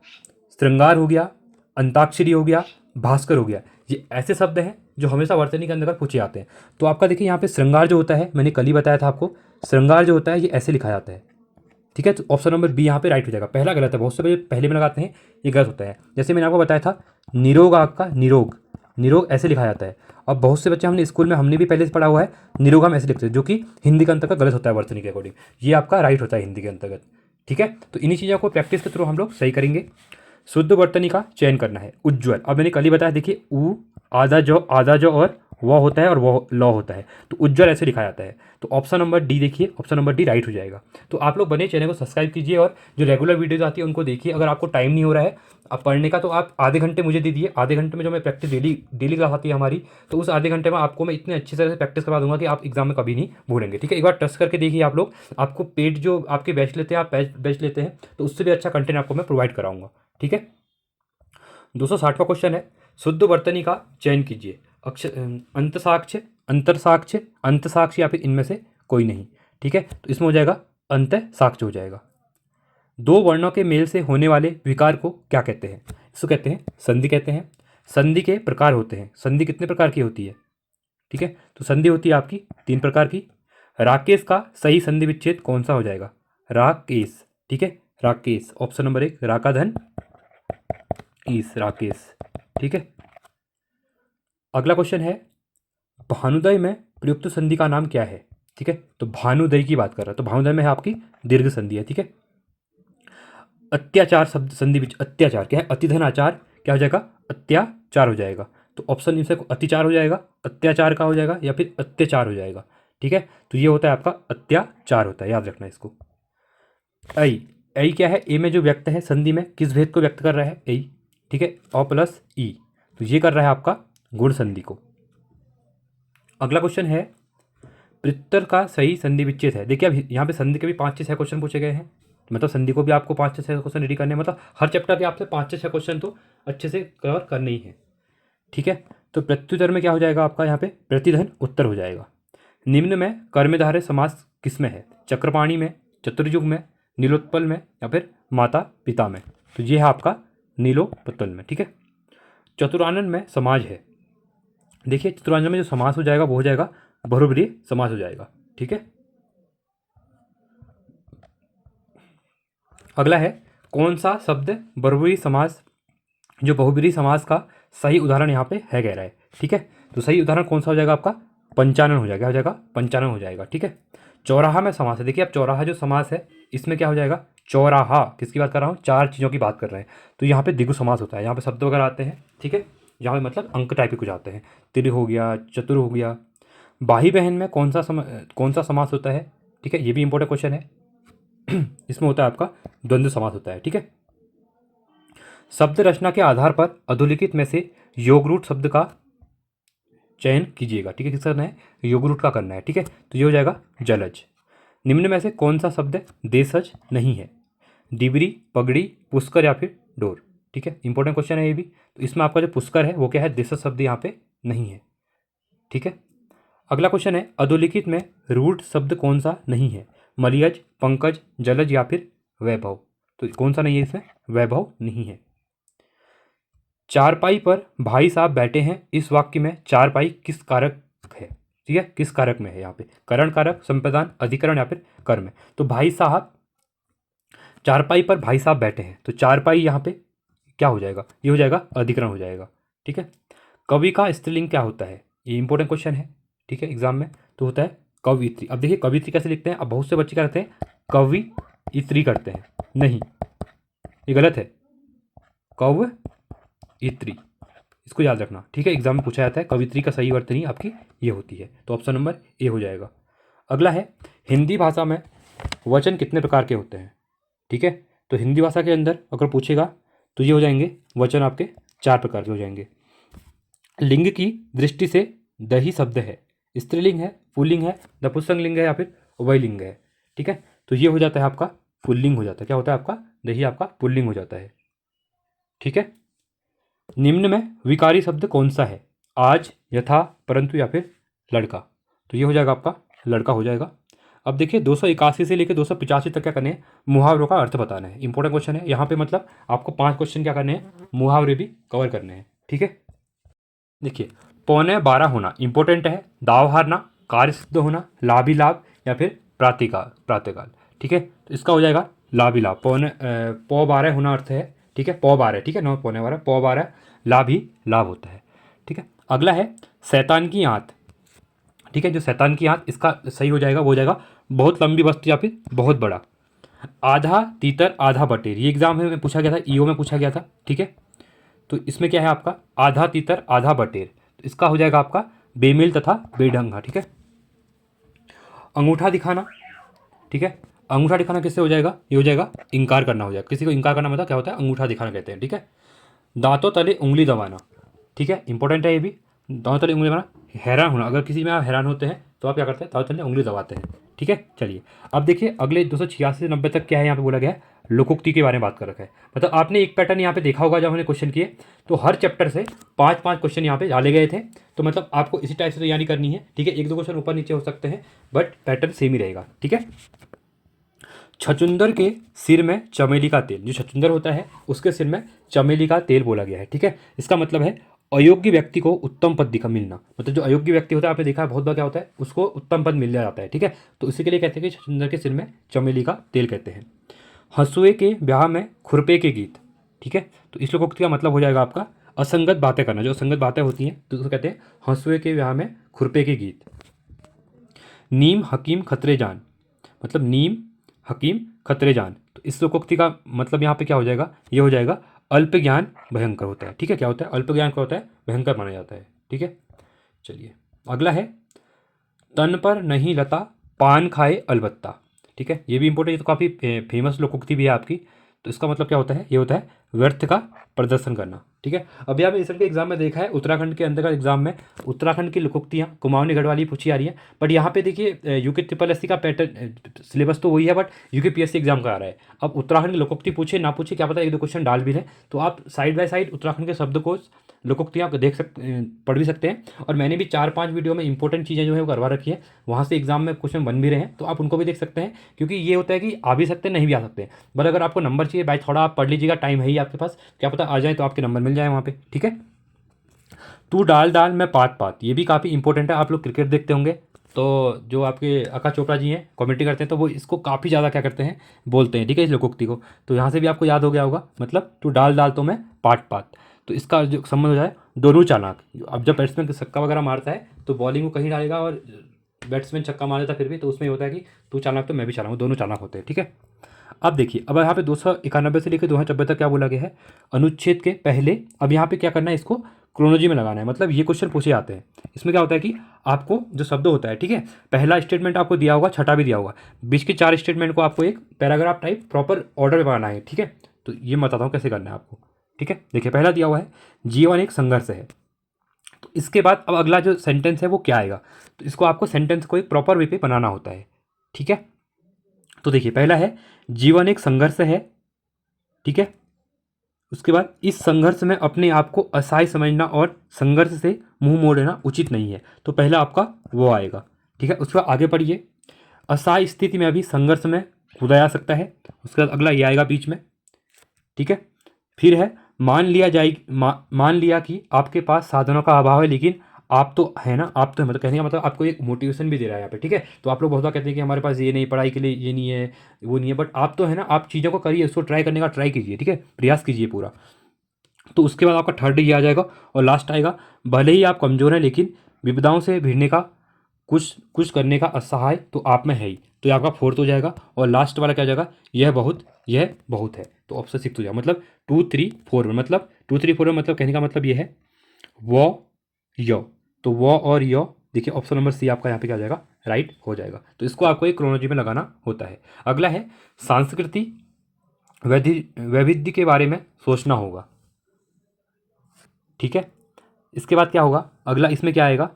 [SPEAKER 1] श्रृंगार हो गया, अंताक्षरी हो गया, भास्कर हो गया। ये ऐसे शब्द हैं जो हमेशा वर्तनी के अंदर पूछे जाते हैं। तो आपका देखिए यहाँ पे श्रृंगार जो होता है, मैंने कल ही बताया था आपको, श्रृंगार जो होता है ये ऐसे लिखा जाता है। ठीक है, तो ऑप्शन नंबर बी यहाँ पे राइट हो जाएगा। पहला गलत है, बहुत से बच्चे पहले में लगाते हैं, ये गलत होता है। जैसे मैंने आपको बताया था निरोग, आपका निरोग, निरोग ऐसे लिखा जाता है। अब बहुत से बच्चे हमने स्कूल में हमने भी पहले से पढ़ा हुआ है, निरोग हम ऐसे लिखते हैं, जो कि हिंदी के अंतर्गत गलत होता है वर्तनी के अकॉर्डिंग। ये आपका राइट होता है हिंदी के अंतर्गत। ठीक है, तो इन्हीं चीज़ों को प्रैक्टिस के थ्रू हम लोग सही करेंगे। शुद्ध वर्तनी का चयन करना है। उज्ज्वल, अब मैंने कल ही बताया, देखिए उ आधा जो और वह होता है और वह लॉ होता है, तो उज्ज्वल ऐसे लिखा जाता है। तो ऑप्शन नंबर डी देखिए, ऑप्शन नंबर डी राइट हो जाएगा। तो आप लोग बने चैनल को सब्सक्राइब कीजिए और जो रेगुलर वीडियोज आती है उनको देखिए। अगर आपको टाइम नहीं हो रहा है अब पढ़ने का, तो आप आधे घंटे मुझे दे दिए, आधे घंटे में जो मैं प्रैक्टिस डेली क्लास आती है हमारी, तो उस आधे घंटे में आपको मैं इतने अच्छी तरह से प्रैक्टिस करवा दूंगा कि आप एग्जाम में कभी नहीं भूलेंगे। ठीक है, एक बार ट्रस्ट करके देखिए आप लोग, आपको पेड जो आपके बैच लेते हैं, आप बैच लेते हैं, तो उससे भी अच्छा कंटेंट आपको मैं प्रोवाइड कराऊंगा। ठीक है, 260वां क्वेश्चन है, शुद्ध वर्तनी का चयन कीजिए। अक्षर अंतसाक्ष्य, अंतरसाक्ष्य, अंतसाक्ष्य या फिर इनमें से कोई नहीं। ठीक है, तो इसमें हो जाएगा अंत साक्ष्य हो जाएगा। दो वर्णों के मेल से होने वाले विकार को क्या कहते हैं? इसको कहते हैं संधि कहते हैं। संधि के प्रकार होते हैं। संधि कितने प्रकार की होती है? ठीक है, तो संधि होती है आपकी 3 प्रकार की। राकेश का सही संधि विच्छेद कौन सा हो जाएगा? राकेश। ठीक है, राकेश, ऑप्शन नंबर 1 राकाधन ईस, राकेश। ठीक है, अगला क्वेश्चन है, भानुदय में प्रयुक्त संधि का नाम क्या है? ठीक है, तो भानुदय की बात कर रहा है, तो भानुदय में है आपकी दीर्घ संधि है। ठीक है, अत्याचार शब्द संधि विच अत्याचार क्या है? अतिधन आचार क्या हो जाएगा? अत्याचार हो जाएगा। तो ऑप्शन इनसे अतिचार हो जाएगा, अत्याचार का हो जाएगा, या फिर अत्याचार हो जाएगा। ठीक है, तो ये होता है आपका अत्याचार होता है, याद रखना इसको। ऐ, ऐ क्या है? ए में जो व्यक्त है संधि में किस भेद को व्यक्त कर रहा है? ऐ। ठीक है, अ प्लस ई, तो ये कर रहा है आपका गुण संधि को। अगला क्वेश्चन है, पृत्तर का सही संधि विच्छेद है। देखिए अब यहाँ पे संधि के भी 5 से 6 क्वेश्चन पूछे गए हैं, मतलब संधि को भी आपको 5 से 6 क्वेश्चन रेडी करने हैं, मतलब हर चैप्टर के आपसे 5 से 6 क्वेश्चन तो अच्छे से कवर करने ही है। ठीक है, तो प्रत्युत्तर में क्या हो जाएगा आपका? यहाँ पे प्रतिधन उत्तर हो जाएगा। निम्न में कर्मधारय समास किसमें है? चक्रपाणी में, चतुर्युग में, नीलोत्पल में, या फिर माता पिता में? तो ये है आपका नीलोत्पल में। ठीक है, चतुरानन में समाज है। देखिए चतुरानन में जो समास हो जाएगा वो हो जाएगा बहुब्रीहि समास हो जाएगा। ठीक है, अगला है, कौन सा शब्द बहुब्रीहि समास, जो बहुब्रीहि समास का सही उदाहरण यहाँ पे है कह रहा है। ठीक है, तो सही उदाहरण कौन सा हो जाएगा आपका? पंचानन हो जाएगा, हो जाएगा पंचानन हो जाएगा। ठीक है, चौराहा में समास है। देखिए अब चौराहा जो समास है इसमें क्या हो जाएगा? चौराहा, किसकी बात कर रहा हूँ? 4 चीज़ों की बात कर रहे हैं, तो यहाँ पे द्विगु समास होता है। यहाँ पे शब्द वगैरह आते हैं। ठीक है, यहाँ पे मतलब अंक टाइप के कुछ आते हैं, तिर हो गया, चतुर हो गया। भाई बहन में कौन सा समास होता है? ठीक है, ये भी इंपॉर्टेंट क्वेश्चन है। इसमें होता है आपका द्वंद्व समास होता है। ठीक है, शब्द रचना के आधार पर अधोलिखित में से योगरूट शब्द का चयन कीजिएगा। ठीक है, किस करना है, योग्य रूट का करना है। ठीक है, तो ये हो जाएगा जलज। निम्न में से कौन सा शब्द देशज नहीं है, डिबरी, पगड़ी, पुष्कर या फिर डोर। ठीक है, इंपॉर्टेंट क्वेश्चन है ये भी। तो इसमें आपका जो पुष्कर है वो क्या है, देशज शब्द यहाँ पे नहीं है। ठीक है, अगला क्वेश्चन है अधोलिखित में रूट शब्द कौन सा नहीं है, मरियज, पंकज, जलज या फिर वैभव। तो कौन सा नहीं है इसमें, वैभव नहीं है। चारपाई पर भाई साहब बैठे हैं, इस वाक्य में चारपाई किस कारक है। ठीक है, किस कारक में है, यहाँ पे करण कारक, संप्रदान, अधिकरण या फिर कर्म है। तो भाई साहब, चारपाई पर भाई साहब बैठे हैं, तो चारपाई यहाँ पे क्या हो जाएगा, ये हो जाएगा अधिकरण हो जाएगा। ठीक है, कवि का स्त्रीलिंग क्या होता है, ये इंपॉर्टेंट क्वेश्चन है। ठीक है, एग्जाम में तो होता है कवियत्री। अब देखिए कवियत्री कैसे लिखते हैं, अब बहुत से बच्चे क्या करते हैं, कवि इत्री करते हैं, नहीं ये गलत है, कव इत्री, इसको याद रखना। ठीक है, एग्जाम में पूछा जाता है, कवित्री का सही वर्तनी आपकी ये होती है। तो ऑप्शन नंबर ए हो जाएगा। अगला है हिंदी भाषा में वचन कितने प्रकार के होते हैं। ठीक है, तो हिंदी भाषा के अंदर अगर पूछेगा तो ये हो जाएंगे वचन आपके 4 प्रकार के हो जाएंगे। लिंग की दृष्टि से दही शब्द है, स्त्रीलिंग है, पुल्लिंग है, नपुंसक लिंग है या फिर उभयलिंग है। ठीक है, तो ये हो जाता है आपका पुल्लिंग हो जाता है। क्या होता है आपका, दही आपका पुल्लिंग हो जाता है। ठीक है, निम्न में विकारी शब्द कौन सा है, आज, यथा, परंतु या फिर लड़का। तो ये हो जाएगा आपका लड़का हो जाएगा। अब देखिए 281 से लेकर 285 तक क्या करने हैं, मुहावरों का अर्थ बताना है। इंपॉर्टेंट क्वेश्चन है यहाँ पे, मतलब आपको 5 क्वेश्चन क्या करने हैं, मुहावरे भी कवर करने हैं। ठीक है, देखिए 11:15 होना इंपॉर्टेंट है, दाव हारना, कार्य सिद्ध होना, लाभ ही लाभ या फिर प्रातःकाल। ठीक है, तो इसका हो जाएगा लाभ ही लाभ। 12:15 होना अर्थ है। ठीक है, 12:15, ठीक है, 9:15, 12:15 लाभ ही लाभ होता है। ठीक है, अगला है शैतान की आंत। ठीक है, जो शैतान की आंत, इसका सही हो जाएगा वो हो जाएगा बहुत लंबी वस्तु या फिर बहुत बड़ा। आधा तीतर आधा बटेर, ये एग्जाम में पूछा गया था, ईओ में पूछा गया था। ठीक है, तो इसमें क्या है आपका आधा तीतर आधा बटेर, तो इसका हो जाएगा आपका बेमेल तथा बेढंगा। ठीक है, अंगूठा दिखाना। ठीक है, अंगूठा दिखाना किससे हो जाएगा, ये हो जाएगा इनकार करना हो जाएगा। किसी को इनकार करना मतलब क्या होता है, अंगूठा दिखाना कहते हैं। ठीक है, दांतों तले उंगली दबाना। ठीक है, इंपॉर्टेंट है ये भी, दांतों तले उंगली दबाना, हैरान होना, अगर किसी में आप हैरान होते हैं तो आप क्या करते हैं, दांतों तले उंगली दबाते हैं। ठीक है, चलिए अब देखिए अगले 286 से 90 तक क्या है, यहाँ पे बोला गया है लोकोक्ति के बारे में बात कर रखा है। मतलब आपने एक पैटर्न यहाँ पे देखा होगा, जब हमने क्वेश्चन किए तो हर चैप्टर से 5-5 क्वेश्चन यहाँ पे डाले गए थे। तो मतलब आपको इसी टाइप से तैयारी करनी है। ठीक है, 1-2 क्वेश्चन ऊपर नीचे हो सकते हैं बट पैटर्न सेम ही रहेगा। ठीक है, छछूंदर के सिर में चमेली का तेल, जो छछूंदर होता है उसके सिर में चमेली का तेल बोला गया है। ठीक है, इसका मतलब है अयोग्य व्यक्ति को उत्तम पद दिखा मिलना। मतलब जो अयोग्य व्यक्ति होता है, आपने देखा है बहुत बार क्या होता है, उसको उत्तम पद मिल जाता है। ठीक है, तो इसी के लिए कहते हैं कि छछूंदर के सिर में चमेली का तेल कहते हैं। हंसुए के ब्याह में खुरपे के गीत। ठीक है, तो इस लोकोक्ति का मतलब हो जाएगा आपका असंगत बातें करना। जो असंगत बातें होती हैं तो उसको कहते हैं हंसुए के ब्याह में खुरपे के गीत। नीम हकीम खतरे जान, मतलब नीम हकीम खतरे जान, तो इस लोकोक्ति का मतलब यहाँ पे क्या हो जाएगा, ये हो जाएगा अल्प ज्ञान भयंकर होता है। ठीक है, क्या होता है, अल्प ज्ञान क्या होता है, भयंकर माना जाता है। ठीक है, चलिए अगला है तन पर नहीं लता पान खाए अलबत्ता। ठीक है, ये भी इंपॉर्टेंट, ये तो काफ़ी फेमस लोकोक्ति भी है आपकी। तो इसका मतलब क्या होता है, ये होता है व्यर्थ का प्रदर्शन करना। ठीक है, अभी आपने इस के एग्जाम में देखा है, उत्तराखंड के अंदर का एग्जाम में उत्तराखंड की लोकोक्तियाँ कुमाऊनी गढ़वाली पूछी आ रही है। बट यहाँ पे देखिए यूके SSC का पैटर्न सिलेबस तो वही है, बट यूके PSC एग्जाम का आ रहा है। अब उत्तराखंड की लोकोक्ति पूछे ना पूछे, क्या पता 1-2 क्वेश्चन डाल भी रहे, तो आप साइड बाय साइड उत्तराखंड के शब्दकोश लोकोक्तियाँ देख सकते, पढ़ भी सकते हैं। और मैंने भी 4-5 वीडियो में इंपॉर्टेंट चीज़ें जो है वो करवा रखी है, वहाँ से एग्जाम में क्वेश्चन बन भी रहे हैं, तो आप उनको भी देख सकते हैं। क्योंकि ये होता है कि आ भी सकते हैं, नहीं भी आ सकते हैं, बट अगर आपको नंबर चाहिए भाई थोड़ा आप पढ़ लीजिएगा, टाइम है ही आपके पास, क्या पता आ जाए तो आपके नंबर मिल जाए वहाँ पे। ठीक है, तू डाल डाल मैं पात पात, ये भी काफ़ी इंपॉर्टेंट है। आप लोग क्रिकेट देखते होंगे तो जो आपके आकाश चोपड़ा जी हैं कमेंट्री करते हैं, तो वो इसको काफ़ी ज़्यादा क्या करते हैं, बोलते हैं। ठीक है, इस लोकोक्ति को, तो यहाँ से भी आपको याद हो गया होगा, मतलब तू डाल डाल तो मैं पात पात, तो इसका जो संबंध हो जाए दोनों चालाक। अब जब बैट्समैन छक्का वगैरह मारता है तो बॉलिंग को कहीं डालेगा और बैट्समैन छक्का मार देता है फिर भी, तो उसमें होता है कि तू चालाक तो मैं भी चालाक हूँ, दोनों चालाक होते हैं। ठीक है, अब देखिए अब यहाँ पे 291 से लेकर 290 तक क्या बोला गया है, अनुच्छेद के पहले। अब यहाँ पे क्या करना है, इसको क्रोनोलॉजी में लगाना है। मतलब ये क्वेश्चन पूछे जाते हैं, इसमें क्या होता है कि आपको जो शब्द होता है, ठीक है, पहला स्टेटमेंट आपको दिया होगा, छठा भी दिया होगा, बीच के 4 स्टेटमेंट को आपको एक पैराग्राफ टाइप प्रॉपर ऑर्डर में बनाना है। ठीक है, तो ये मैं बताता हूँ कैसे करना है आपको। ठीक है, देखिए पहला दिया हुआ है जीवन एक संघर्ष है, तो इसके बाद अब अगला जो सेंटेंस है वो क्या आएगा, तो इसको आपको सेंटेंस को एक प्रॉपर वे पे बनाना होता है। ठीक है, तो देखिए पहला है जीवन एक संघर्ष है। ठीक है, उसके बाद इस संघर्ष में अपने आप को असहाय समझना और संघर्ष से मुंह मोड़ लेना उचित नहीं है। तो पहला आपका वो आएगा। ठीक है, उसके बाद आगे पढ़िए। असहाय स्थिति में भी संघर्ष में कूदा जा सकता है। उसके बाद अगला ये आएगा बीच में। ठीक है, फिर है मान लिया कि आपके पास साधनों का अभाव है, लेकिन आप तो है ना, आप तो मतलब कहने का मतलब आपको एक मोटिवेशन भी दे रहा है यहाँ पे। ठीक है, तो आप लोग बहुत बार कहते हैं कि हमारे पास ये नहीं, पढ़ाई के लिए ये नहीं है, वो नहीं है, बट आप तो है ना, आप चीज़ों को करिए, उसको ट्राई करने का ट्राई कीजिए। ठीक है, प्रयास कीजिए पूरा। तो उसके बाद आपका थर्ड ये आ जाएगा और लास्ट आएगा, भले ही आप कमज़ोर हैं लेकिन विपदाओं से भिड़ने का कुछ कुछ करने का असहाय तो आप में है ही। तो ये आपका फोर्थ हो जाएगा। और लास्ट वाला क्या हो जाएगा, यह बहुत है। तो ऑप्शन 6 हो जाएगा। मतलब 2 3 4 में, मतलब 2 3 4 में मतलब कहने का मतलब ये है वो यो। तो वो और यो, देखिए ऑप्शन नंबर सी आपका यहाँ पे क्या हो जाएगा, राइट हो जाएगा। तो इसको आपको एक क्रोनोलॉजी में लगाना होता है। अगला है सांस्कृतिक वैविध्य के बारे में सोचना होगा। ठीक है, इसके बाद क्या होगा, अगला इसमें क्या आएगा,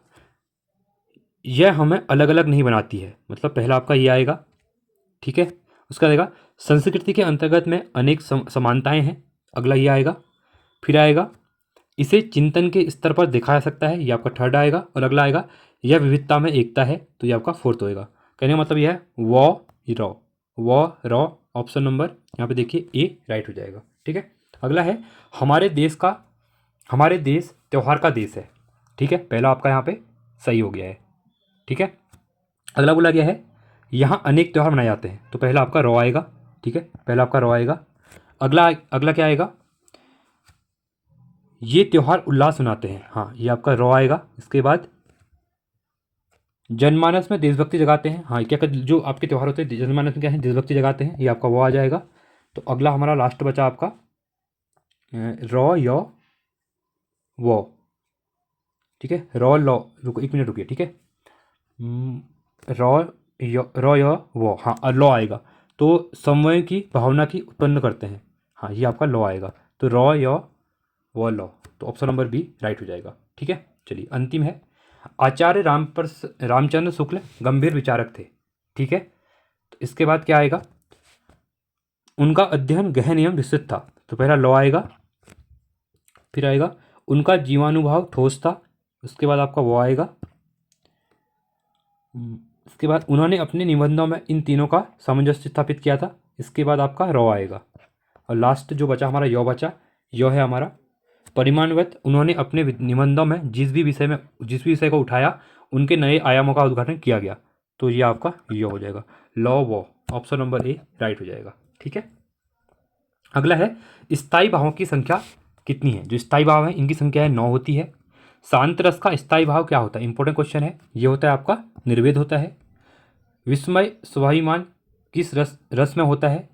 [SPEAKER 1] यह हमें अलग अलग नहीं बनाती है। मतलब पहला आपका ये आएगा। ठीक है, उसका आएगा संस्कृति के अंतर्गत में अनेक समानताएं हैं। अगला ये आएगा। फिर आएगा इसे चिंतन के स्तर पर देखा जा सकता है, ये आपका थर्ड आएगा। और अगला आएगा यह विविधता में एकता है, तो ये आपका फोर्थ होएगा। कहने का मतलब यह है वो रॉ ऑप्शन नंबर यहाँ पे देखिए ए राइट हो जाएगा। ठीक है, अगला है हमारे देश त्यौहार का देश है। ठीक है, पहला आपका यहाँ पे सही हो गया है। ठीक है, अगला बोला गया है यहाँ अनेक त्यौहार मनाए जाते हैं, तो पहला आपका रॉ आएगा। ठीक है, पहला आपका रॉ आएगा। अगला क्या आएगा, ये त्यौहार उल्लास मनाते हैं, हाँ ये आपका रॉ आएगा। इसके बाद जनमानस में देशभक्ति जगाते हैं, हाँ क्या जो आपके त्यौहार होते हैं जनमानस में क्या है, देशभक्ति जगाते हैं, ये आपका वो आ जाएगा। तो अगला हमारा लास्ट बचा आपका रॉ यो वो। ठीक है, रॉ लॉ, रुको 1 मिनट रुकिए। ठीक है, रॉ यो वो, हाँ लॉ आएगा। तो समन्वय की भावना की उत्पन्न करते हैं, हाँ ये आपका लॉ आएगा। तो रॉ यो वो लॉ, तो ऑप्शन नंबर बी राइट हो जाएगा। ठीक है, चलिए अंतिम है, आचार्य रामचंद्र शुक्ल गंभीर विचारक थे। ठीक है, तो इसके बाद क्या आएगा, उनका अध्ययन गहन एवं विस्तृत था, तो पहला लॉ आएगा। फिर आएगा उनका जीवानुभाव ठोस था, उसके बाद आपका वो आएगा। इसके बाद उन्होंने अपने निबंधों में इन तीनों का सामंजस्य स्थापित किया था, इसके बाद आपका रॉ आएगा। और लास्ट जो बचा हमारा यो बचा, यो है हमारा परिमाणवत, उन्होंने अपने निबंधों में जिस भी विषय को उठाया उनके नए आयामों का उद्घाटन किया गया, तो ये आपका यो हो जाएगा। लॉ वो, ऑप्शन नंबर ए राइट हो जाएगा। ठीक है, अगला है स्थायी भावों की संख्या कितनी है। जो स्थायी भाव है इनकी संख्या है 9 होती है। शांत रस का स्थायी भाव क्या होता है, इंपॉर्टेंट क्वेश्चन है, ये होता है आपका निर्वेद होता है। विस्मय स्वाभिमान किस रस में होता है।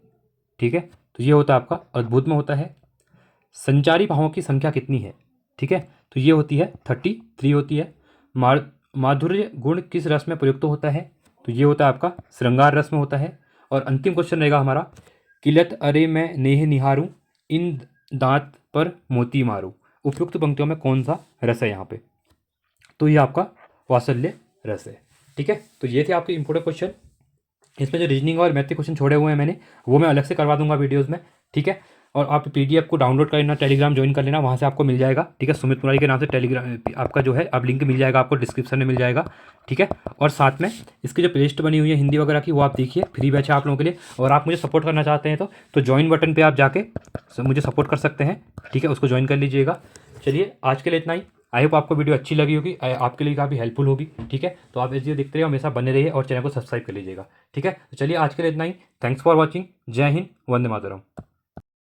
[SPEAKER 1] ठीक है, तो ये होता है आपका अद्भुत में होता है। संचारी भावों की संख्या कितनी है, ठीक है, तो ये होती है 33 होती है। माधुर्य गुण किस रस में प्रयुक्त होता है, तो ये होता है आपका श्रृंगार रस में होता है। और अंतिम क्वेश्चन रहेगा हमारा, किलत अरे मैं नेह निहारूं इन दांत पर मोती मारूं, उपयुक्त पंक्तियों में कौन सा रस है यहाँ पे, तो ये आपका वात्सल्य रस है। ठीक है, तो ये थे आपके इंपॉर्टेंट क्वेश्चन। इसमें जो रीजनिंग और मैथ के क्वेश्चन छोड़े हुए हैं मैंने, वो मैं अलग से करवा दूंगा वीडियोज़ में। ठीक है, और आप पीडीएफ को डाउनलोड कर लेना, टेलीग्राम ज्वाइन कर लेना, वहाँ से आपको मिल जाएगा। ठीक है, सुमित मुरारी के नाम से टेलीग्राम आपका जो है अब लिंक मिल जाएगा आपको, डिस्क्रिप्शन में मिल जाएगा। ठीक है, और साथ में इसकी जो प्लेलिस्ट बनी हुई है हिंदी वगैरह की, वो आप देखिए, फ्री बैच है आप लोगों के लिए। और आप मुझे सपोर्ट करना चाहते हैं तो ज्वाइन बटन पर आप जाके मुझे सपोर्ट कर सकते हैं। ठीक है, उसको ज्वाइन कर लीजिएगा। चलिए आज के लिए इतना ही। आई होप आपको वीडियो अच्छी लगी होगी, आपके लिए काफ़ी हेल्पफुल होगी। ठीक है, तो आप इस वीडियो देखते रहिए, हमेशा बने रहिए और चैनल को सब्सक्राइब कर लीजिएगा। ठीक है, तो चलिए आज के लिए इतना ही। Thanks for watching. जय हिंद, वंदे मातरम।